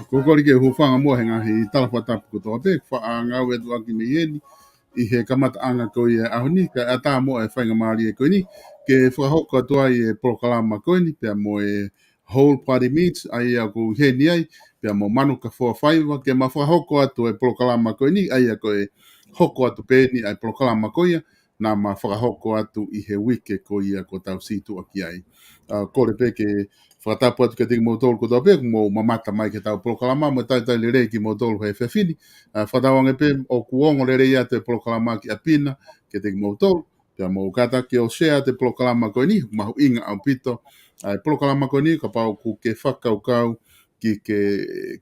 Kokori ke hufanga mo henga hi talafata ko to be fa anga we do aki meyeni I he kamata anga ko ia ahoni ka ata mo e whainga maari e koini ke whahoko atua I e POLOKALAMA koini pia mo e whole party meets ai a ko he ni ai pia mo MANUKAFOA FAIVA ke ma whahoko atu e POLOKALAMA koini ai a ko e hoko atu pēni ai POLOKALAMA koia na ma whakahoko atu I he wike ko ia ko tau situ aki ai. Kore pe ke whakatapu atu ke tiki mo tolu ko tau pe mo mamata mai ke tau POLOKALAMA mo tai le rei ki mo tolu he whewhini. Whatawange pe o kuongo le rei ate POLOKALAMA ki apina ke tiki mo tolu. Pia mo kata ke o shea te POLOKALAMA koe ni mahu inga au pito. POLOKALAMA koe ni ka pau ku ke whakaukau ki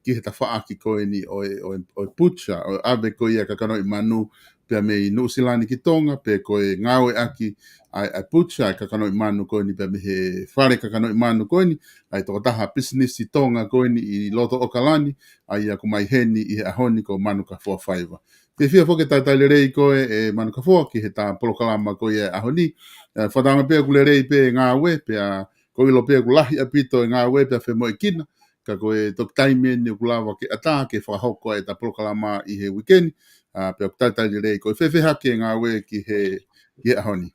he ta whaaki koe ni o pucha o ave koe ia kakano I manu pia me I nusilani ki tonga pe koe ngawe aki ai pucha ai kakano I manu koe ni pia me he whare kakano I manu koe ni ai toko taha business I tonga koe ni I loto o kalani ai aku mai heni I he ahoni ko MANUKAFOA FAIVA. Te whia whoke tai le rei koe e MANUKAFOA ki he ta POLOKALAMA koe e ahoni. Whatanga pia ku le rei pe ngawe pia ko ilo pia ku lahi apito e ngawe pia whe mo I kina. Ka koe tok taime ni ukulawa ke ata ke whahoko e ta POLOKALAMA I he weekend. Pia ku tai le rei koe whewhe hake ngawe ki he ahoni.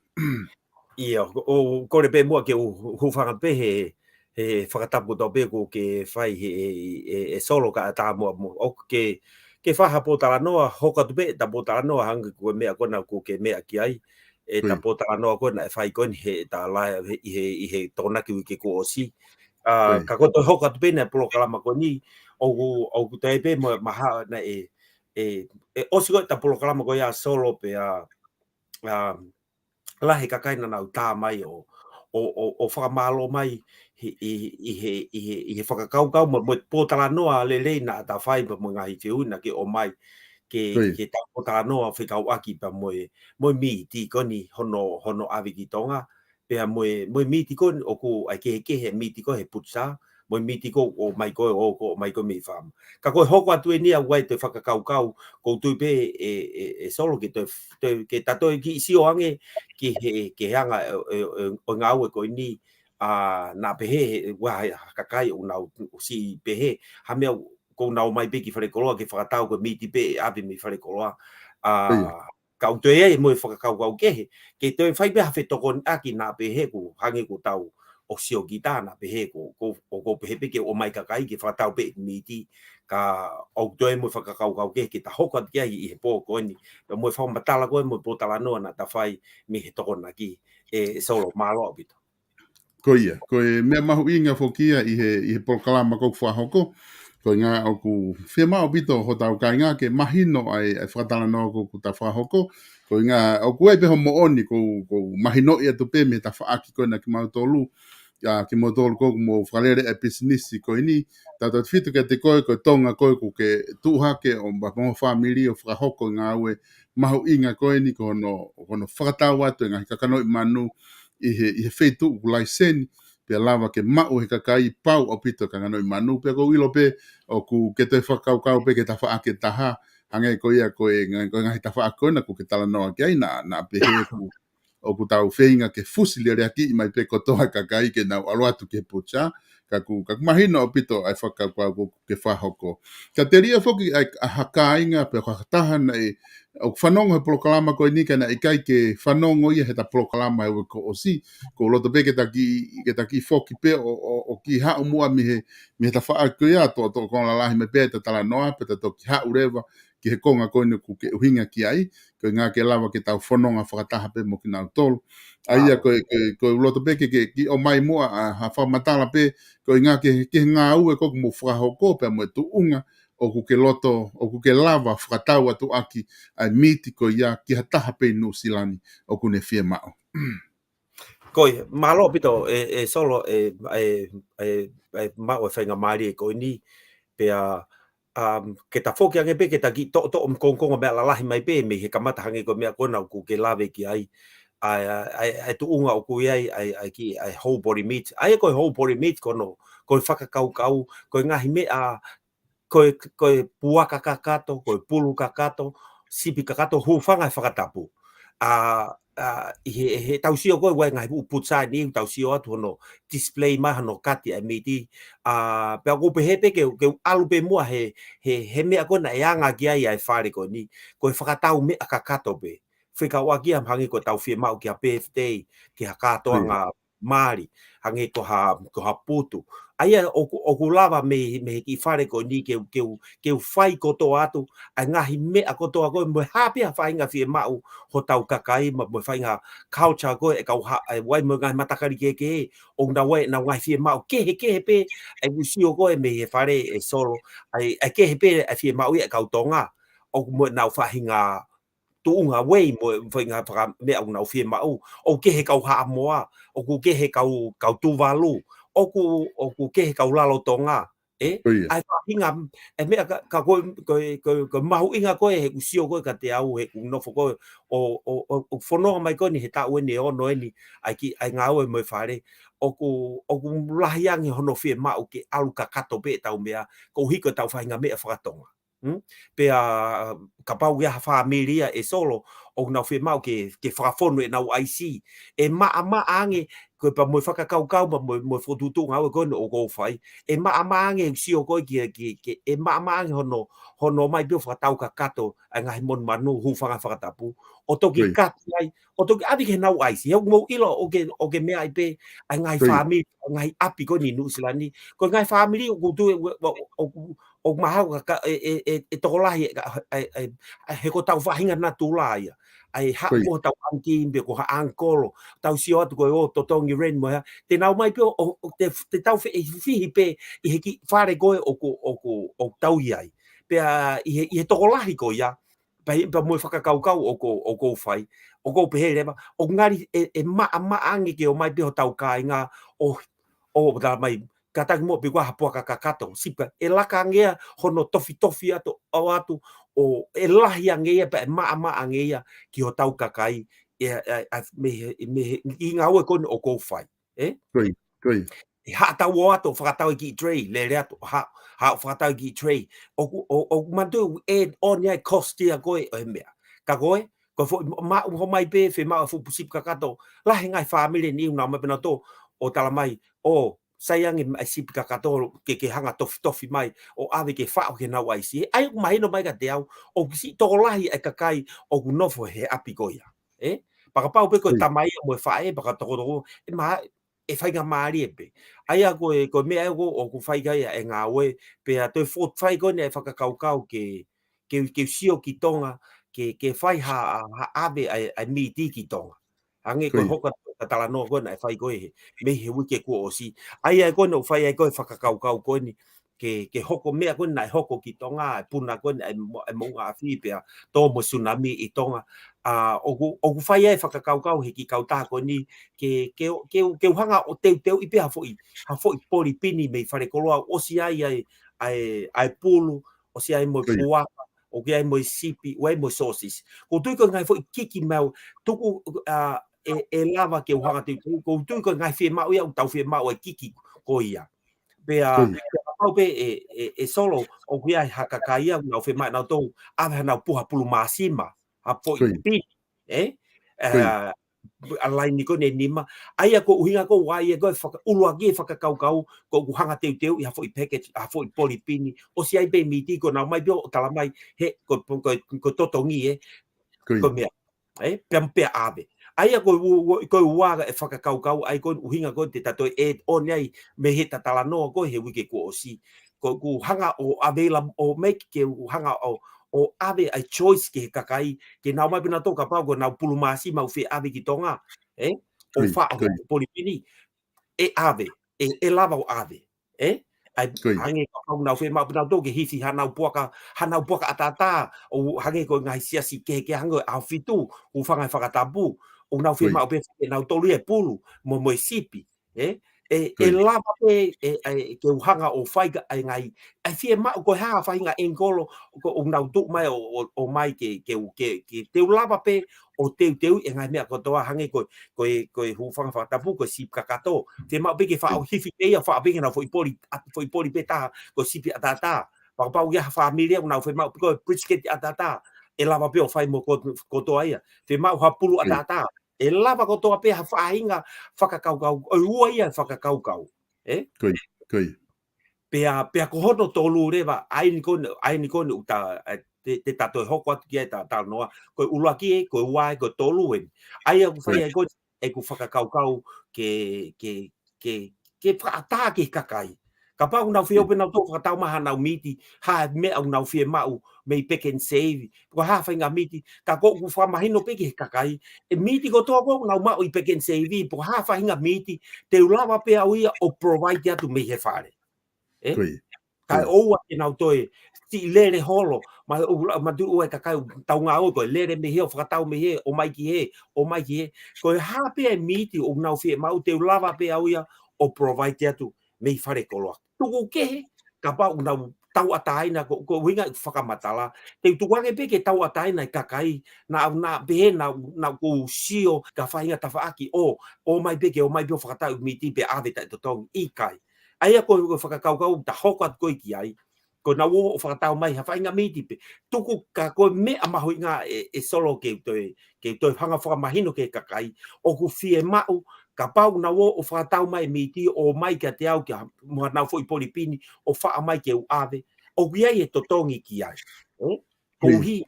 Ia, o kore pe mua ke hufanga pe he whakatapu tau pe ko ke whai e solo ka ata mua o ke whaha po tala noa hoka tu pe ta po tala noa hanga ko mea kona ko ke mea ki ai e ta po tala noa kona e whai koni he ta lai I he tonaki wike ko osi ka koto hoka tu pe na POLOKALAMA ko ni o ku tai pe maha na e osi ko ta POLOKALAMA ko ya solo pe lahi ka kaina nau tā mai o whakamalo mai I he whakakaukau mo pōtala noa le na ta whai pa mga hi te una ke o mai ke ta pōtala noa whikau aki pa mo mi ti koni hono awi ki tonga pia mo mi ti koni o ku ai ke he mi ti ko he putsa mo miti ko o mai ko o mai ko mi fam ka ko hoko atu ni a wai te whakakaukau ko tui pe e solo ke ke tato ki si o ange ke hanga o ngā ue ko ni na pehe wa kakai o nau si pehe ha mea ko nau mai pe ki wharekoloa ke whakatau ko miti pe api mi wharekoloa kau te e mo whakakaukau kehe ke te whai pe hawhi toko aki na pehe ko hange ko tau o sio gita na pehe ko pehe pe ke o mai kakai ke whakatau pe miti ka o te e mo whakakaukau kehe ke ta hoka kia i he pō ko ni mo whakamatala ko mo pōtala noa na ta whai mi he toko na ki e solo malo abito. Ko ia, ko e mea mahu inga whokia i he polokalama kou whahoko, ko ngā o ku whia bito ho tau kai ngā ke mahino ai whakatala no ko ta whahoko, ko ngā o ku e peho mo oni ko mahino i atu pe me ta whaaki ko na ki mautolu, ki mautolu ko mo whalere e pisinisi ko ini, tata whitu ke te koe ko tonga koe ko ke tuhake o mo whamiri o whahoko ngā ue mahu inga ko ini ko no whakatau atu ngā kakano i manu, i he whetu u laiseni, pe lava ke mau he kakai pau o pito ka ngano i manu, pe ko ilo pe o ku ke te whakaukau pe ke ta whaake taha, hange ko ia ko e ngahi ta whaakona ko ke tala noa ki ai na pe he o ku tau whenga ke fusili rea ki i mai pe kotoa kakai ke nau aluatu ke pucha, ka ku mahino o pito ai whakaukau ko ke whahoko. Ka te ria whoki ai haka inga pe whakataha na o whanongo he polokalama ko ni kana ikai ke whanongo ia he ta polokalama e ko osi ko loto pe ke taki foki pe o ki hau mua mi he ta wha ko ia to ko la lahi me pe ta tala noa pe ta to ki hau rewa ki he konga ko ni ku ke uhinga ki ai ko ngā ke lava ke tau whanonga whakataha pe mo ki nau tolu ai ko loto pe ki o mai mua ha whamatala pe ko ngā ke ngā ue ko mo whahoko pe mo tu unga o ku ke loto, o ku ke lava whakatau atu aki ai miti ko ia ki ha taha pe New Zealand o ku ne whia mao. Koi, malo pito solo mao e whainga maari e koi ni pea ke ta whoki ange pe ke ta ki to mkongonga mea lalahi mai pe me he kamata hange ko mea kona ku ke lave ki ai tu unga o ku ai ki ai whole body meat ai koi whole body meat kono koi whakakaukau koi ngahi mea koe puaka kakato, koe pulu kakato, sipi kakato, hufanga e whakatapu. He tausio koe wai ngai putsai ni tausio atu hono display maha no kati e miti. Pea kupe hepe ke alu pe mua he mea kona e anga ki ai whare koe ni. Koe whakatau mea kakato pe. Whika waki am hangi ko tau whia mau ki a birthday, ki ha katoa ngā Māori, hangi ko ha putu. Aia o ku lava me ki whare ko ni ke whai koto atu, a ngahi mea koto a koe, mo hapia whainga whia mau ho tau kakai, mo whainga culture koe, e kau wai mo ngai matakari ke o na wai na ngai whia mau, kehe pe, e usio koe me he whare e solo, ai kehe pe e whia mau i e kau tonga, o mo nau whahinga tuunga wei mo whainga mea o nau whia mau, o kehe kau haa moa, o ku kehe kau tuvalu, o ku kehe kau lalo tonga ai whahinga e mea ka koe mahu inga koe he usio koe ka te au he nofo koe o whanonga mai koe ni he tau e ni ono e ni ai ngā ue mo whare o ku lahiangi hono whia mau ke alu ka kato pe tau mea ko hiko tau whahinga mea whakatonga pea ka pau ia whaamiria e solo o nau whia mau ke whakawhono e nau IC e maa ange koe pa mo whakakaukau ma mo whotutu ngā ue koe o kou whai e maa ange sio koe ki e maa ange hono mai pio whakatau ka kato a ngahi mon manu hufanga whakatapu o toki kati ai o toki api ke nau IC hau mo ilo o ke mea i pe a ngai whaamiri ngai api koe ni nusilani koe ngai whaamiri o kutu o mahau e tokolahi he ko tau whahinga na tūla ia. Ai hako tau anki imbe ko ha ankolo. Tau sio atu koe o totongi ren mo hea. Te nau mai pio te tau whihi pe i he ki whare koe o tau iai. Pea i he tokolahi ko ia. Pa mo whakakaukau o kou whai. O kou pehe rewa. O ngari e maa angi ke o mai pio tau kai ngā o da mai kataki mo pe kwa hapua kakato sipa e laka ngea hono tofi atu o atu o e lahi ngea pe maa ngea ki ho tau kakai me i ngā ue kone o kou whai Koi ha ta wo ato whakatau ki tray le rea to ha whakatau ki tray o mandu e on ya cost ia koe o mea ka koe ko fo ma ho mai pe fe ma fu pusip ka kato la ngai family ni una ma pena to o tala mai o sayang i sip ka kato ke hanga tofi mai o ave ke fa o ke na wai si ai mai no mai ka te au o si to lahi e ka kai o no fo he api koia pa pa pe ko tamai mo fa e pa ka to e ma e fai ga mari e pe ai a ko me ai o ku fai ga e nga we pe a to fo fai go ne fa ka kau ke sio ki tonga ke fai ha ave ai mi ti ki tonga ange ko hoka tala no go na fai go me he wiki ko o si ai ai ko no fai ai ko fa ka kau ko ni ke hoko mea ko na hoko ki tonga puna ko ai mo nga fi pe to mo tsunami i tonga o ku fai ai fa ka kau he ki kau ta ko ni ke hanga o te i pe ha foi poli pini me fare ko o si ai pulu o si ai mo pua o ke ai mo sipi o ai mo sosis ko tu ko ngai foi kiki mau tuku e lava ke hanga te ko tu ko ngai fe mau ia tau fe mau e kiki ko ia pe pau pe solo o ke ai hakakai ia no fe mai na to ave na puha pulu masima a foi pi alai ni ko ne nima ai ko uhinga ko wai ko ulu agi kau ko hanga teu ia foi package a foi polipini o si ai be miti ko na mai bio tala mai he ko totongi ko me pe ave ai ko wa kau ai ko uhinga ko te tato on ai me he tatala no ko he wiki ko o si ko hanga o available o make ke hanga o ave a choice ke kakai ke na mai pina to ka pa go na pulumasi mau fe ave ki tonga o fa o polipini ave lava o ave ai hange ko na fe mau pina to ke hifi hana puaka atata o hange ko ngai sia si ke hango a fitu u fanga fakatabu o na fe mau pe na to le pulu mo sipi lava pe ke hanga o fai ai ngai ai fie ma ko ha fai nga engolo o na tu mai o mai ke te lava pe o te e ngai me ko to hange ko hu fanga fa tapu ko sip kakato te ma pe ke fa o hifi e fa pe na foi poli peta ko sipi atata pa pa ya familia na foi ma ko brisket atata lava pe o fai mo ko to ai te ma ha pulu atata lava ko to pe ha fa inga whakakaukau, o ua ia whakakaukau. Koi. Pea ko hono tolu rewa, ai ni kone uta te tato e hoko atu kia ta noa, koe ulaki koe uai, koe tolu e. Ai aku whai ai kone, e ku whakakaukau ke whaata ke kakai. Ka pau nau whio pe nau tō whakatau maha nau miti, ha me au nau whie mau, mei peke save, ko ha whainga miti, ka ko ku whamahino peke kakai, e miti ko tō ko nau mau i peke save, po ha whainga miti, te ulawa pe au ia o provide atu mei he whare. Kai oua ke nau toe, ti lere holo, ma tu ue kakai tau ngā oi, koe lere me he, o whakatau me he, o mai ki he, koe ha pe miti o nau whie mau, te ulawa pe au ia o provide atu mei whare koloa. Tuku kehe, ka pau nau tau ataina, ko winga whakamatala, te tukange pe ke tau ataina i kakai, na behe, na ko sio, ka whainga tawhaaki, o mai pe ke, o mai pe o whakatau miti pe ave tai totongi, i kai. Aia ko whakakaukau, ta hoko at koe ki ai, ko na wo o whakatau mai, ha whainga miti pe, tuku ka koe me a mahui ngā solo ke toi hanga whakamahino ke kakai, o ku fie mau, ka pau na wo o whakatau mai miti o mai ka te au kia mua nau fo i polipini o wha mai ke u ave o kiai e totongi ki ai ko hi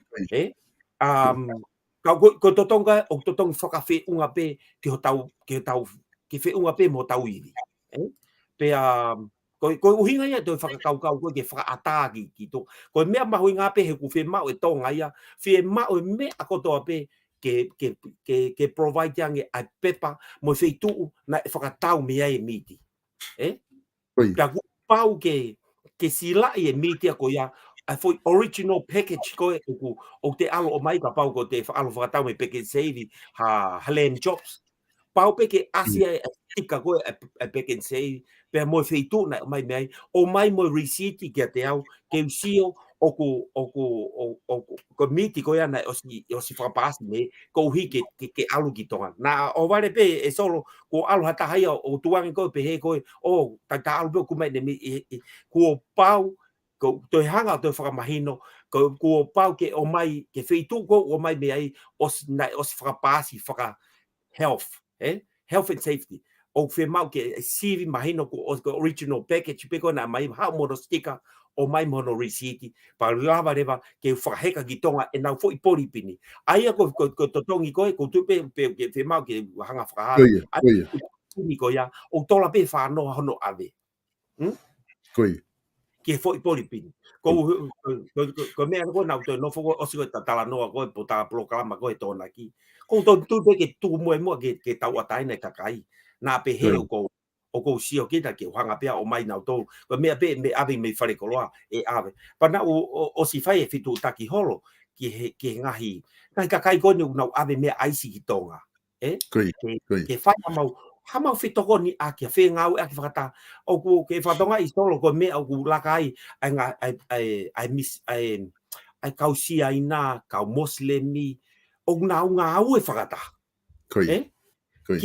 ko totonga o totongi whakawhi unga pe ki whi unga pe mo tau iri pe ko uhinga ia toi whakakaukau ko ke whakaatagi ki to ko mea mahui ngā pe he ku whi mau e tonga ia whi mau e me a kotoa pe ke provide yange ai pepa mo fei tu na whakatau me ai miti. Ka pau ke sila e miti a ko ia ai foi original package ko o te alo o mai ka pau ko te alo whakatau me peke save ha lamb chops. Pau pe ke asia e tika ko e peke save pe mo fei tu na mai mai o mai mo receipt ki te au ke usio ko miti ko yana o si whakapasi me, ko uhi ke alu ki tonga. Nā o wale pe e solo, ko alu hata hai o tuangi koe pe he koe, o ta alu pe kumai ne mi, ko pau, ko toi hanga toi whakamahino, ko pau ke o mai, ke whitu ko o mai me ai, o si whakapasi, health, health and safety. O whi mau ke sivi mahino ko original package, peko na mai hao mono sticker, o mai mono receipt, pa lava rewa ke whakaheka ki tonga e nau fo i pori pini. Aia ko totongi koe, ko tupe ke whi mau ke hanga whakahara. Aia pini ko ia, o tola pe whanoa hono ave. Ke fo i pori pini. Ko mea ko nau toi nofo ko osi ko tala noa koe po ta polokalama koe tōna ki. Ko tupe ke tu moe mua ke tau ataina kakai. Nā pe he o ko sio kita ke hanga pea o mai nau tō. Ko mea pe me ave me whare koloa e ave. Pana o si whai e whitu taki holo ke ngahi. Kai kakai kone nau ave mea aisi ki tonga. Ke whai hamau whitoko ni a kia whengau a ki whakata. O ku ke whatonga i solo ko mea o ku laka ai kau sia ina, kau moslemi. O ngā au e whakata. He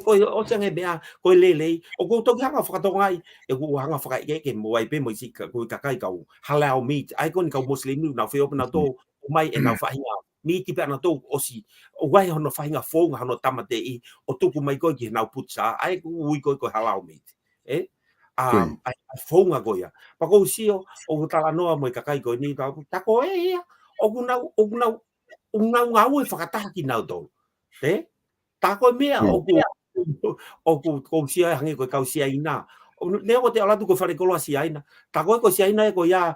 koe o tange mea koe lelei o ko toki hanga whakatonga ai e ku hanga whakaike mo ai pe mo isi koe kakai kau halal meat ai koni kau muslimi na whi opena tō mai e nau whahinga meat pe ana tō osi o wai hono whahinga whonga hono tamate i o tuku mai koe ki nau putsa ai ui koe halal meat ai whonga koe ia pa kou sio o tala noa mo i kakai koe ni tako e ia o kunau ngau e whakataha ki nau tō tako mea o ku sia hangi ko kau sia ina ne o te ala tu ko fare ko sia ina tako ko sia ina ko ya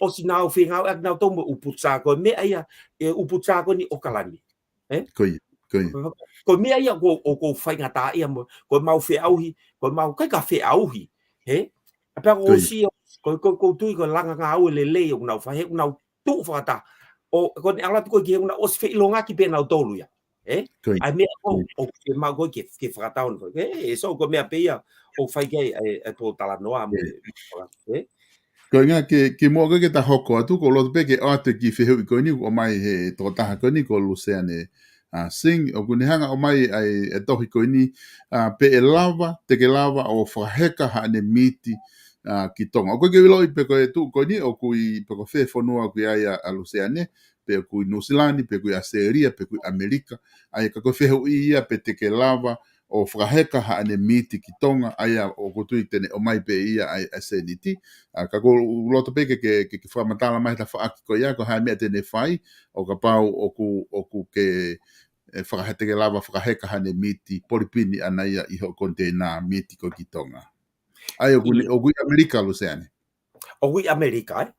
o sinau finga ak na to uputsa ko me ia uputsa ko ni o kalani ko me ia ko fainga ta ia ko mau fe auhi ko mau kai ka fe auhi apa ko sia ko tu ko langa nga au le le o na fa he na tu fata o ko ni ala tu ko ki una o fe longa ki pe na tolu ya ai mea o ke mau koe ke whakatau koe. So ko mea pia o whai kei e tō tala noa. Koe ngā ke mua koe ke ta hoko atu, ko loto pe ke ate ki wheheu i koe ni, o mai he tō taha koe ni, ko Luciane Sing, o kune hanga o mai e tohi koe ni, pe e lava, te ke lava o whaheka haane miti ki tonga. O koe ke wiloi pe koe tu koe ni, o kui pe ko whe whanua kui ai a Luciane, pe kui New Zealand, pe kui Australia, pe kui Amerika, ai ka koe wheheu i ia pe te ke lava o whakaheka haane miti ki tonga, ai o kutui tene o mai pe ia ai a seniti. Ka ko loto pe ke whamatala mai ta whaaki ko ia, ko hae mea tene whai, o ka pau o ku ke whakahete ke lava whakaheka haane miti, poripini ana ia iho konte nā miti ko ki tonga. Ai o kui Amerika, Luciane. O kui Amerika,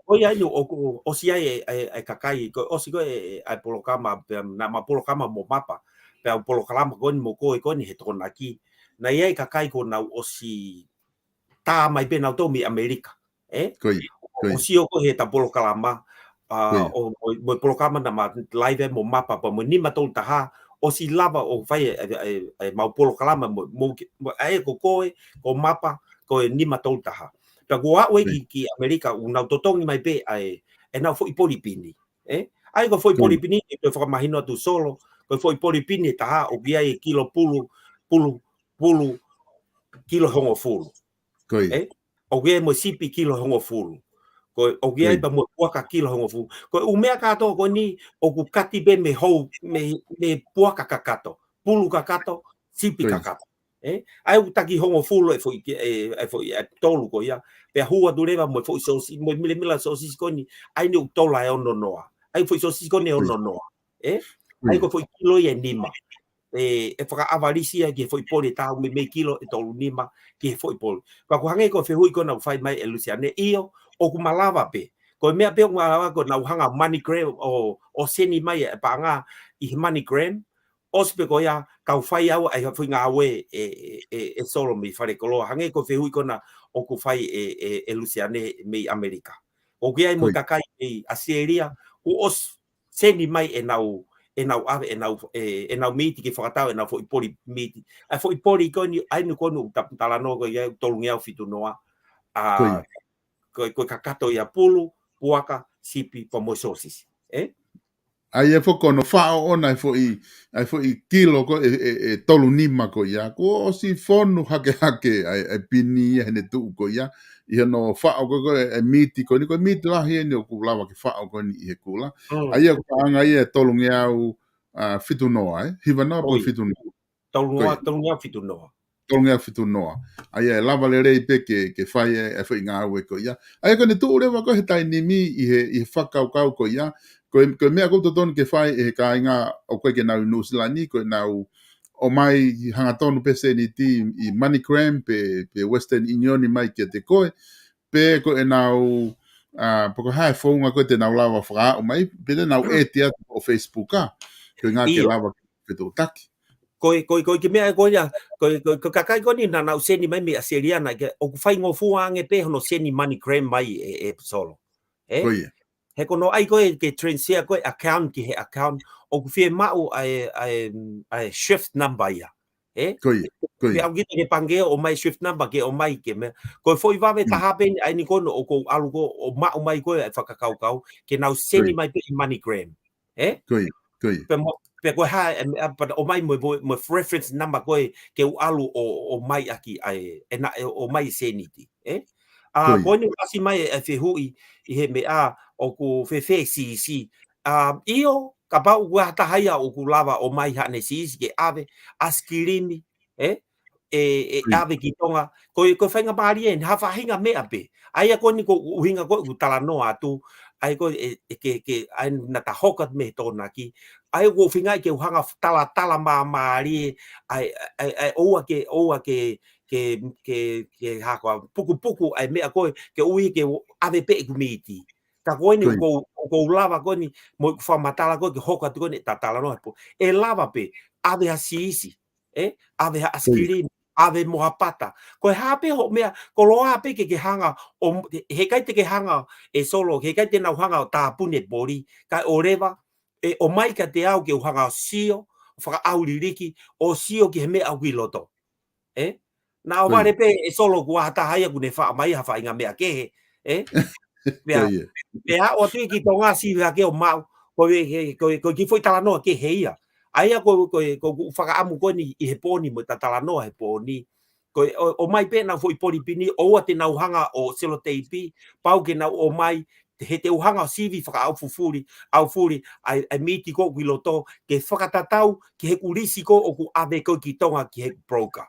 Oi ai o si ai e kakai o si ko e polokama na ma polokama mo mapa pe polokalama ko ni mo ko ni he tona ki na ia kakai ko na o si ta mai pe na to mi Amerika o si o ko he ta polokalama o mo polokama na ma live mo mapa pa mo ni ma to taha o si lava o vai e ma polokalama mo ai ko mapa ko ni ma to taha ta goa we ki Amerika una totongi mai pe ai e na foi polipini ai ko foi polipini e fa mahino tu solo ko foi polipini ta o bia e kilo pulu kilo hongo fulu o ge mo sipi kilo hongo fulu ko o ge ai ba mo puaka kilo hongo fulu ko u mea kato ko ni o ku kati be me ho me puaka kakato pulu kakato sipi kakato ai u taki hongo fulu e foi tolu ko ia pe hua dureva mo foi sosi mo mila sosi koni ai no tola e ono noa ai foi sosi koni ono noa ai ko foi kilo e nima e whaka avarisia ki foi pole tau me kilo e tolu nima ki foi pole pa ko hange ko fe hui ko na fai mai e Luciane io o ku malava pe ko mea pe malava ko na hanga MoneyGram o seni mai e panga i MoneyGram ospe ko ia kau fai au ai foi nga we e solo mi fare kolo hange ko fe hui ko na o ku fai e Luciane me Amerika o que ai mo kakai e Australia o os seni mai e nau ave e nau miti ki whakatau e nau foi pori miti ai foi pori ko ni ai no kono tala no ko ia tolungia fitu noa ko kakato ia pulu, puaka, sipi, pa moe sosis. Ai e foko no whao ona ai fo i kilo ko e tolu nima ko ia. Ko o si fonu hake ai pini ia hene tuu ko ia. Ia no whao ko e miti ko ni ko miti lahi e ni o kulawa ke whao ko ni i he kula. Ai e ko anga ia e tolu nge au fitu noa Hiva noa po fitu noa. Tolu ngea fitu noa. Tolu nge au fitu noa. Ai e lava le rei pe ke whai e whai ngā au e ko ia. Ai ko ni tuu rewa ko he tai nimi i he whakau kau ko ia. Ko mea koutou tonu ke whai e ka inga o koe ke nau New Zealand ko nau o mai hanga tonu pe seniti i MoneyGram pe Western Union mai ke te koe pe ko e nau poko hae whaunga ko te nau lava whaka o mai pe te nau e tia o Facebook ko ngā ke lava ke tō taki. Ko ke mea ko ia ko kakai ko ni na nau seni mai me aseriana ke o ku whai ngofua ange pe hono seni MoneyGram mai e solo. Ko ia. He kono ai koe ke transfer koe account ki he account o ku fie mau ai shift number ia. Koe. Pe au gita ke pangeo o mai shift number ke o mai ke me. Ko foi vawe taha pe ai ni kono o ko alu ko o mau mai koe ai whakakau ke nau seni mai pe i MoneyGram. Koe. Pe koe ha o mai mo reference number koe ke u alu o mai aki ai o mai seni ti. Ko ni kasi mai e whihui i he mea o ku fefe si io ka pau wa tahaya o ku lava o mai hane si ke ave askirimi ave ki tonga ko whainga maari e ha whahinga mea pe ai ko ni ko uhinga ko ku tala no atu ai ko ke ai na ta hokat me tona ki ai ko whinga ke uhanga tala maari ai oa ke hako puku ai mea ko ke ui ke ave pe ku miti ka koe ni ko lava ko ni mo fa matala ko ke hoka ko ni tatala no e lava pe ave asisi ave askiri ave mohapata ko hape ho mea ko loa pe ke hanga o he kai te ke hanga e solo he kai te nau hanga o tapune bori ka oreva o mai ka te au ke hanga sio fa auliriki o sio ke me au loto na o vale pe e solo ku ata haia ku ne fa mai ha fa inga mea ke Pea o tui ki tonga si ke o mau ko ki foi tala noa ke heia aia ko whakaamu ko ni i he pōni mo ta tala noa he pōni ko o mai pe na foi polipini o te nau hanga o seloteipi pau ke nau o mai he te uhanga sivi whakaau fufuri ai miti ko ki loto ke whakatatau ki he kurisi ko o ku ave ko ki tonga ki he broker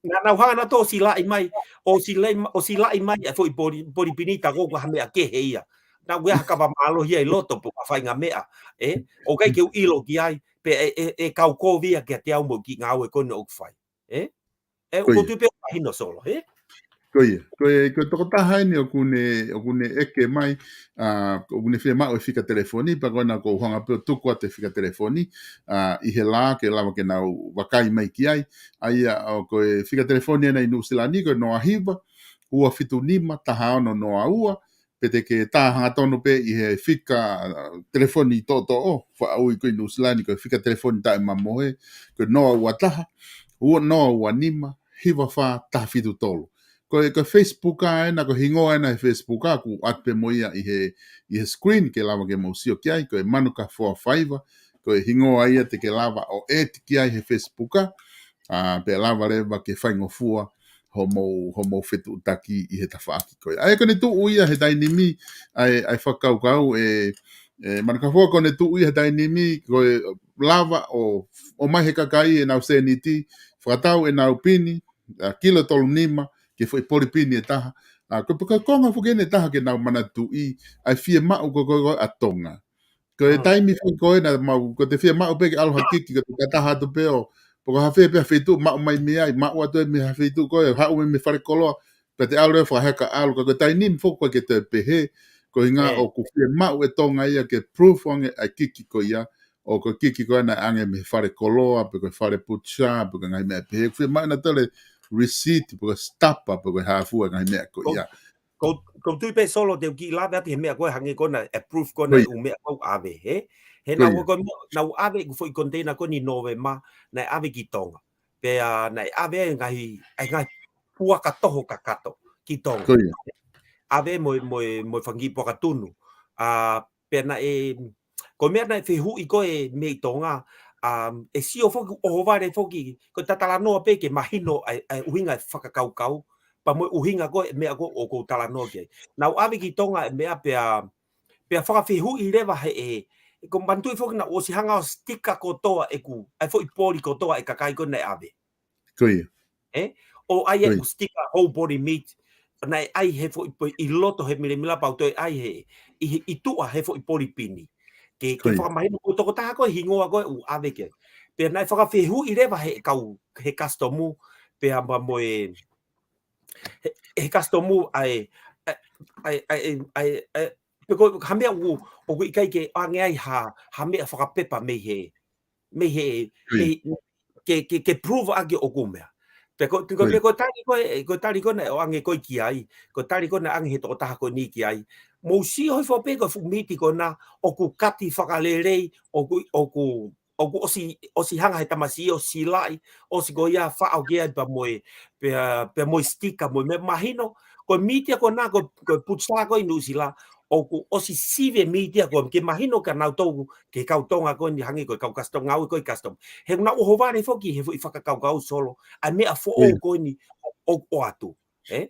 na nau hanga na to si lai mai o si lai mai e foi polipini ta ko ha mea ke heia na we haka va malo hia i loto po fa inga mea o kai ke ilo ki ai pe e kau ko via ke te au mo ki ngau e ko no fai o tu pe hino solo Ko toko taha ni o kune eke mai o kune fia mai o fika telefoni pa kona ko hanga pe tuku ate fika telefoni i he la ke lava ke nau wakai mai ki ai o ko fika telefoni ana i New Zealand ko noa hiva ua fitu nima taha ono noa ua pete ke taha tonu pe i he fika telefoni toto o fa au i ko i New Zealand ko fika telefoni ta ma moe ko noa ua taha ua noa ua nima hiva fa taha fitu tolu ko Facebook na ko hingoa na Facebook ku atpe moia i he screen ke lava ke mausio ki ai ko MANUKAFOA FAIVA ko hingoa ia te ke lava o ki ai he Facebook pe lava reva ke whaingofua homo fetu taki i he tawhaaki ko ai ko ne tu uia he dainimi ai whakaukau MANUKAFOA ko ne tu uia he dainimi ko lava o mai he kakai e nau seniti whakatau e nau pini kilo tolu nima ke foi polipini e taha ko konga fugene taha ke nau mana tu i ai fie mau ko atonga ko e taimi ko na mau ko te fie mau pe ke alo hakiki ko te taha tu pe o ko ha fe tu mau mai me ai mau atu me ha fe tu ko ha o me fare kolo pe te alo fa heka alo ko taimi fo ko ke te pehe ko inga o ku fie mau e tonga ia ke proof on ai kiki ko ia o ko kiki ko na ange me fare kolo pe ko fare putsa pe ko ngai me pehe fie mau na tele receipt porque stapa porque hafu ngai mea ko ia ko tu pe solo te ki la te mea ko hangi ko na approve ko na u mea ko ave he na ko na u ave ko foi container ko ni nove ma na ave ki tonga pe na ave ngai pua ka toho ka kato ki tonga. Koia. Ave mo whangi poka tunu. Pena ko mea na whehui ko me tonga, sio foki o ware foki, ko tatala noa pe ke mahino uhinga whakakaukau, pa mo uhinga ko mea ko o ko tala noa ke. Nau ave ki tonga mea pea whakawhihui rewa ko mantui foki na o si hanga o stika kotoa ku, ai foki pori kotoa kakai ko nei ave. Koia. O ai e stika whole body meat, nei ai he fo I loto he mila pau toi ai I tua he fo I pori pini ke whakamahino ko toko taha koe hingoa koe u ave ke pe nai whakawhihu I rewa he kau he customu pe amba mo he customu ai pe ko hamea u o ko ikai ke ange ai ha mea whakapepa me he ke prove age o kumea. Pe ko tari ko na o ange ko ki ai, ko tari ko na ange he to taha ko ni ki ai. Mo si hoi fo pe ko fu miti ko na o ku kati whakalelei o ku osi hanga he tamasi o si lai o si ko ia wha au gea pa moe pe moe stika moe me mahino ko miti ko na ko putsa ko inu si la o si sive media ko ke mahino ka na to ke kau tonga ko ni hangi ko kau custom ngau ko custom he na o hovare foki he faka kau solo a me a fo o ko ni o atu pe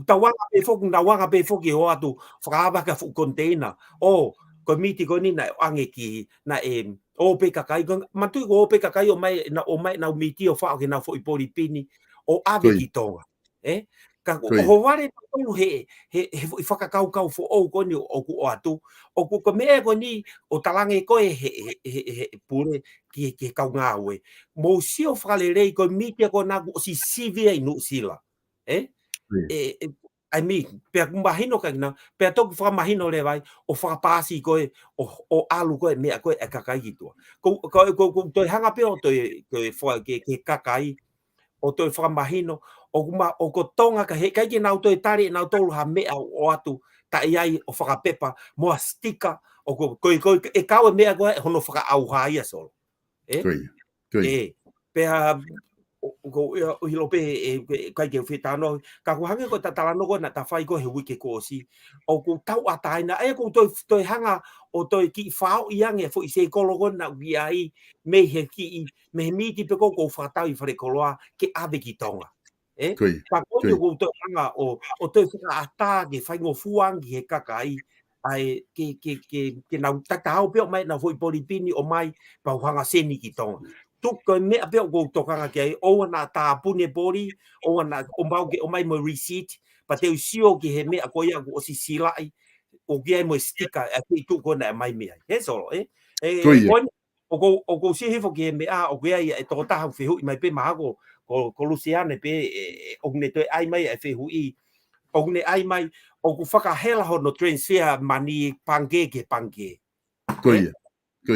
tawanga pe foki na wanga pe foki o atu frava ka fu container ko miti ko ni na ange ki na o pe kakai ko matu o pe kakai o mai na miti o fa ke na fo I pori pini o ave ki tonga ka o ware to he whakakau fo o ko ni o ku o atu o ku ko me ko ni o talange ko he pure ki kau ngā we mo si o whakalelei ko miti ko na si sivia inu sila I mean pe mahino ka na pe to fa mahino le vai o whakapasi ko o alu ko me ko e kakai ki to ko to hanga pe o to ke kakai o to whakamahino o ko tonga ka he kai ki nau toi tari nau tolu ha mea o atu ta iai o whakapepa mo a stika o ko kau mea koe hono whaka au haia solo pea ko hilo pe kai ke fitano ka ko hange ko tatalano ko na ta fai ko he wiki ko si o ko tau ataina ko toi hanga o toi ki fao iange fo I se kologo na wiai me he ki me miti pe ko fatau I fare koloa ke ave ki tonga pa ko ko toi hanga o toi fika ata ke fai ngo fuang he kakai ai ke na tatau pe mai na foi polipini o mai pa hanga seni ki tonga tuka me a peo go tokanga ke o na ta pune bori o na o mau ke o mai mo receipt pa te usio ke he me a ko ia o si silai o ke mo stika a ke tu ko na mai me he solo o go si he fo ke me a o ke ia e to ta fe hu mai pe ma ko Luciane pe o ne to ai mai e fe hu I o ne ai mai o ku faka hela ho no transfer mani pange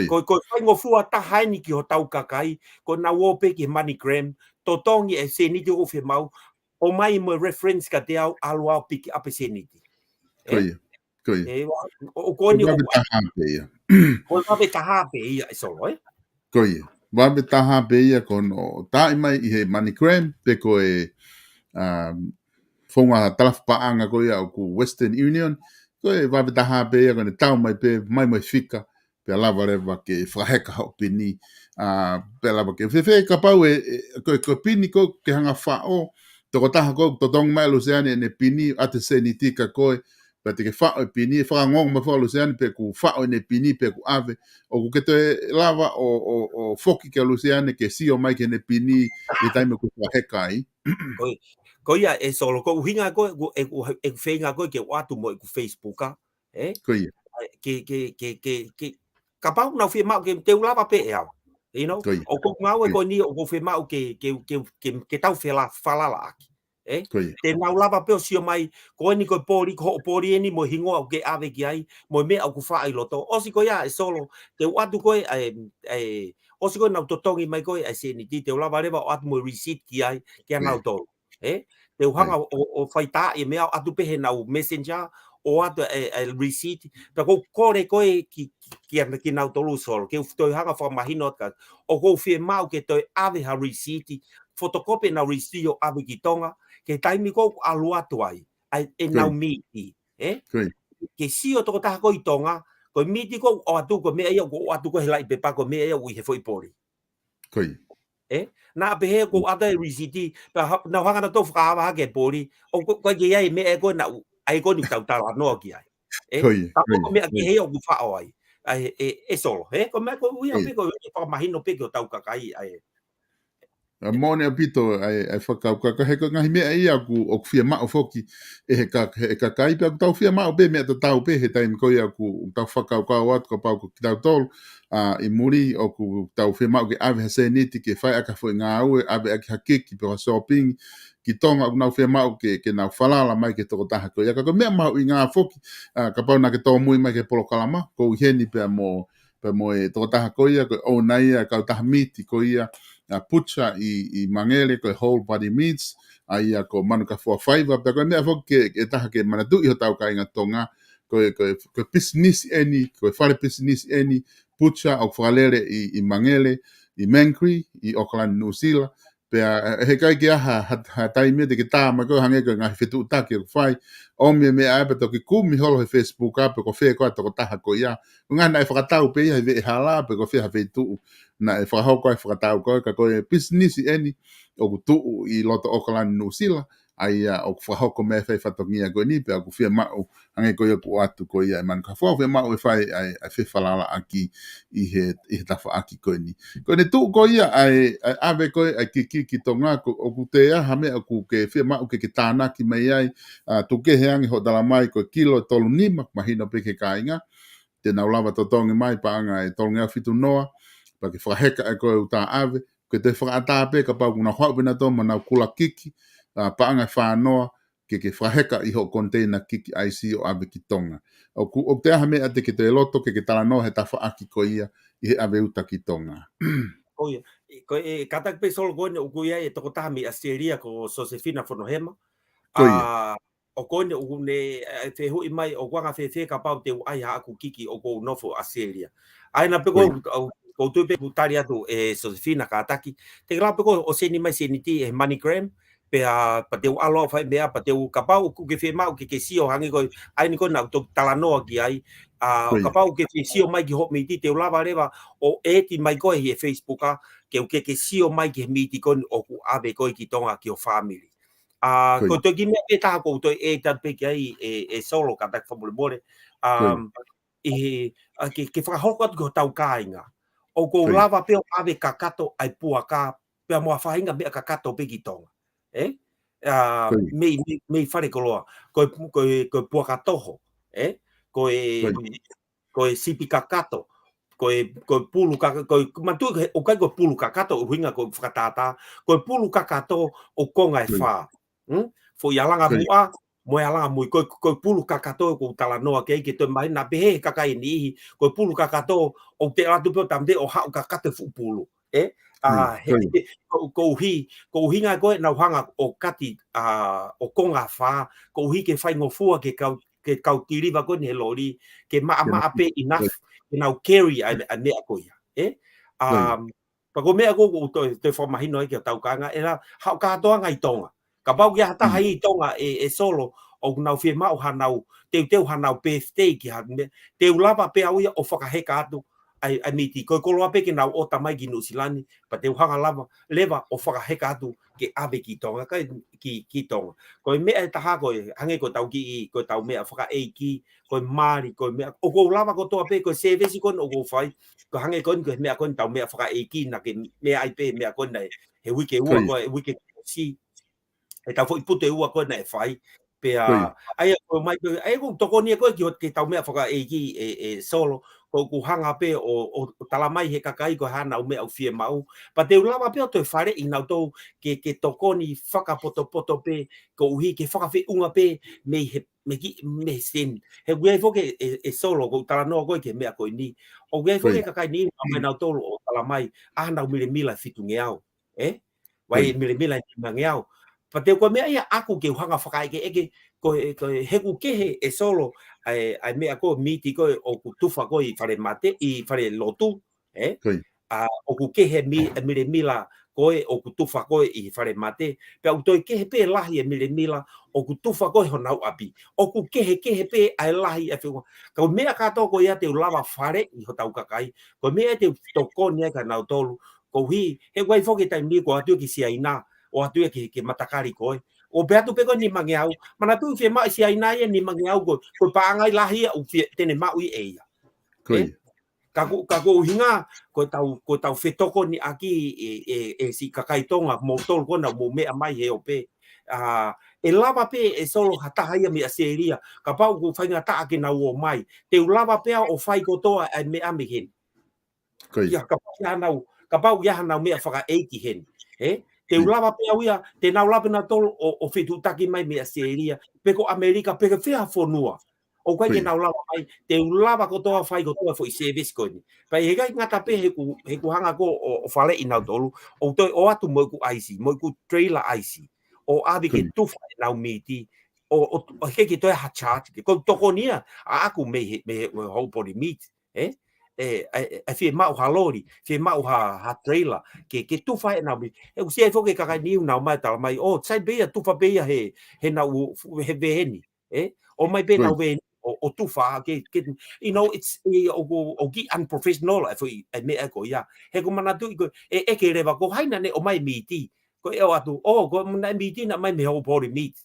ko fai ngo fua ta haini ki ho tau kakai ko na wope ki MoneyGram to tongi e se ni o fe mau o mai mo reference ka te au alu au piki ape se ni o ko ni ko va be taha pe ia solo va be taha pe ia ko no ta mai I he MoneyGram pe ko fonga talaf paanga ko ia ku Western Union ko va be taha pe ia ko ne tau mai pe mai fika pe lava reva ke whaheka ho pini pe lava ke ka pau ko pini ko ke hanga whao toko taha ko to tong mai Luciane ne pini ate se ni tika ko pe te ke whao pini whangong ma whao Luciane pe ku whao ne pini pe ku ave o ku ke te lava o foki ke Luciane ke sio mai ke ne pini I taime ku whaheka ai ko ia e solo ko hinga ko e feinga ko ke watu mo ku Facebook ke kapau na fi mau ke te ulava pe o ko mau ko ni o ko fi mau ke tau falala aki te na ulava pe o sio mai ko ni ko pori ni mo hingo o ke ave ki ai mo me o ku fa I loto o si ko ia e solo te watu ko o si ko na totongi mai ko e se ni te ulava reva o atu mo receipt ki ai ke na to te hanga o faita e me atu pe he na messenger o atu receipt ta ko kore koe ki nau tolu sol ke toi hanga whamahino ka o ko fie mau ke toi ave ha receipt fotokopi na receipt o ave ki tonga ke taimi ko alua tuai ai e nau miti ke sio toko taha ko i tonga ko miti ko o atu ko mea ia ko atu ko helai pepa ko mea ia ui he foi pori na behe ko ada receipt pa na hanga na to whakawa ke pori o ko ke ia me e ko na ai ko ni tau tala no ki ai ta ko me ki he o ku fa ai ai solo ko me ko ui pe ko pa mahino pe ko tau kakai ai Mone apito ai whakauka he ko ngahi mea ia ku o fia mao foki he ka kai pe tau fia mao be me tau pe he taimi ko ia ku tau whakauka o atu ko pau ku tau tolu i muri o ku tau fia mao ke ave ha se niti ke whai aka fo ngā aue ave aki hakiki pe wa shopping ki tonga ku nau fia mao ke nau whalala mai ke toko taha ko ia ka ko mea mao i ngā foki ka pau na ke tō mui mai ke POLOKALAMA ko heni pe mo e toko taha ko ia ko o nai ka taha miti ko ia pucha i mangele ko whole body meats ai ko MANUKAFOA FAIVA pe ko mea fo ke taha ke manatu i ho tau ka inga tonga ko business eni ko fare business eni pucha o whalere i mangele i Menkri i Auckland New Zealand pe he kai ke ha tai me de ke ta ma ko hange ko ngai fitu ta ke fai o me a pe to ke kumi holo he Facebook ape ko fe ko to taha ko ia nga na e whakatau pe ia ve hala pe ko fe ha fetu na e whakahau ko e whakatau ko ka ko e business eni o ku tu i loto Auckland New Zealand ai o ku whakahau ko me whai whatongia ko ni pe ku fia mau hange ko ia ku atu ko ia e MANUKAFOA fia mau e whai ai whewhalala aki i he tawha aki ko ni ko ne tu ko ia ai ave ko ai ki tonga ko o ku te aha me ku ke fia mau ke tāna ki mai ai tu ke heangi ho dala mai ko kilo tolu nima mahina pe ke kainga te nau lava totongi mai pa anga e tolu ngea fitu noa pa ke whaheka e koe uta ave, ke te whakata pe ka pau kuna hau bina tō mana kula kiki, pa anga whanoa ke whaheka i ho container kiki IC o ave ki tonga. O te aha mea te ke te loto ke tala no he ta whaaki ko ia i he ave uta ki tonga. Oia, ko e katak pe solo ko ne uku ia e toko taha mi Australia ko Josefina Fonohema. O kone u ne te hui mai o wanga fe ka pau te ai ha aku kiki o ko nofo Australia. Ai na pe ko tu pe putari atu e Josefina ka ataki. Te la pe ko o seni mai seni ti e MoneyGram pe a pa te alo fa be pa te ka pau ku ke fe mau ke sio hangi ko ai ni ko na to talanoa ki ai ka pau ke sio mai ki hot miti te lava reva o eti mai ko e Facebook a ke sio mai ki miti ko o ku ave ko ki tonga ki o family. Ko to gi me ta ko to e ta pe ki e solo ka ta fo bole ke fra hokot go tau kainga o ko lava pe ave kakato ai puaka pe mo fainga be kakato pe ki tonga me fare ko puaka toho ko sipi kakato ko pulu kakato ko mantu o kai ko pulu kakato o hinga ko fratata ko pulu kakato o konga e fa fo yalanga mua mo yalanga mu ko pulu kakato ko tala noa ke to mai na be kakai ni ko pulu kakato o te atu pe tamde o ha kakato fu pulu ko hinga ko na hanga o kati o konga fa ko hi ke fai ngofua ke kau tiriva ko ne lori ke ma ape enough na carry a me ko ya pa ko me ko te forma hino ke tau kanga era ha ka to ngai tonga ka pau ki hata hai tonga e solo o nau fie mau hanau te hanau birthday ki ha te lava pe au o whakaheka atu ai miti ko loa pe ki nau o tamai ki New Zealand pa te hanga lava leva o whakaheka atu ke ave ki tonga ki tonga ko me e taha ko hange ko tau ki ko tau me whaka eiki ko mari ko me o ko lava ko toa pe ko service ko o ko fai ko hange ko me ko tau me whaka eiki na ke me ai pe me ko nei he wiki ua ko wiki si e tau foi puto ua ko na e fai pe ai ko mai ai ko toko ni ko ki tau me foka e solo ko ku hanga pe o tala mai he kakai ko hana o me au fie mau pa te lava pe to fare i na to ke toko ni faka poto pe ko uhi ke faka fe unga pe me sin he gwe foke e solo ko tala no ko ke me ko ni o gwe foke kakai ni na to o tala mai ana mila fitu ngeau wai mila mangeau pa te ko me ia aku ke hanga whakai ke eke ko he ku ke e solo ai mea ko miti ko o ku tufa ko I whare mate I whare lotu o ku ke he mire mila ko o ku tufa ko I whare mate pe au toi ke he pe lahi e mire mila o ku tufa ko ho nau api o ku ke he pe ai lahi e whenua ka mea kato ko ia te lava whare I ho tau kakai ko mea te toko nia ka nau tolu ko hi he wai whoke tai mi ko atu ki sia ina o atu ke matakari koe o beatu peko ni mangiau mana tu fe ma sia ina ia ni mangiau ko paangai lahi o fe tene ma ui eia kako hinga ko tau fetoko ni aki si kakaitonga mo tol kona mo mea mai he ope e lava pe e solo hata ia me aseria ka pau ko fainga ta ke na o mai te lava pe o fai ko toa e me amihin ia ka pau ia na me faka eiki hen te lava pe ia te na lava na tol o fitu taki mai me aseria pe ko Amerika pe ke fea fonua o kai ke na lava mai te lava ko toa fai ko toa foi service ko ni pai he kai ngata pe he ku hanga ko o fale ina tolu o toi o atu mo ku IC mo ku trailer IC o abi ke tu fai na miti o ke toi ha chat ko tokonia a aku me ho body meat e fi mau halori fi mau ha trailer ke tu fai na mi e ku se fo ke ka ni na mai ta mai o sai be tu fa be he na he veni o mai be na veni o tu fa ke you know it's o ki unprofessional foi e me ko ya he ko mana tu e ke reva ko haina ne o mai miti ko e atu ko na miti na mai me ho body meat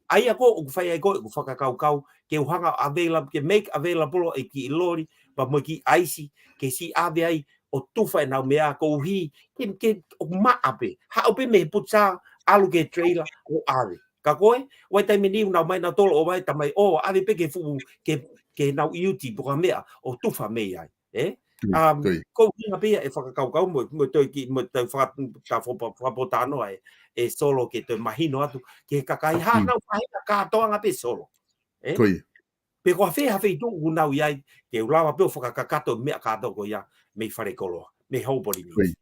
ai ko fai ko fa kau ke hanga available ke make available e ki lori pa mo ki ice ke si ave ai o tufa na mea ko hi ke o ma ape ha ope me putsa alu ke trailer o ave ka koe wai tai meni na mai na tolo o vai tamai o ave pe ke fu ke na yuti po mea o tufa me ai ko hinga pe e fa kau mo to ki mo to fa ta fa potano ai e solo ke te mahino atu ke kakai ha na mai ka toanga pe solo pe ko fe ha fe tu una uai ke ulawa pe fo kakato me ka to ko ya me fare kolo me ho body meat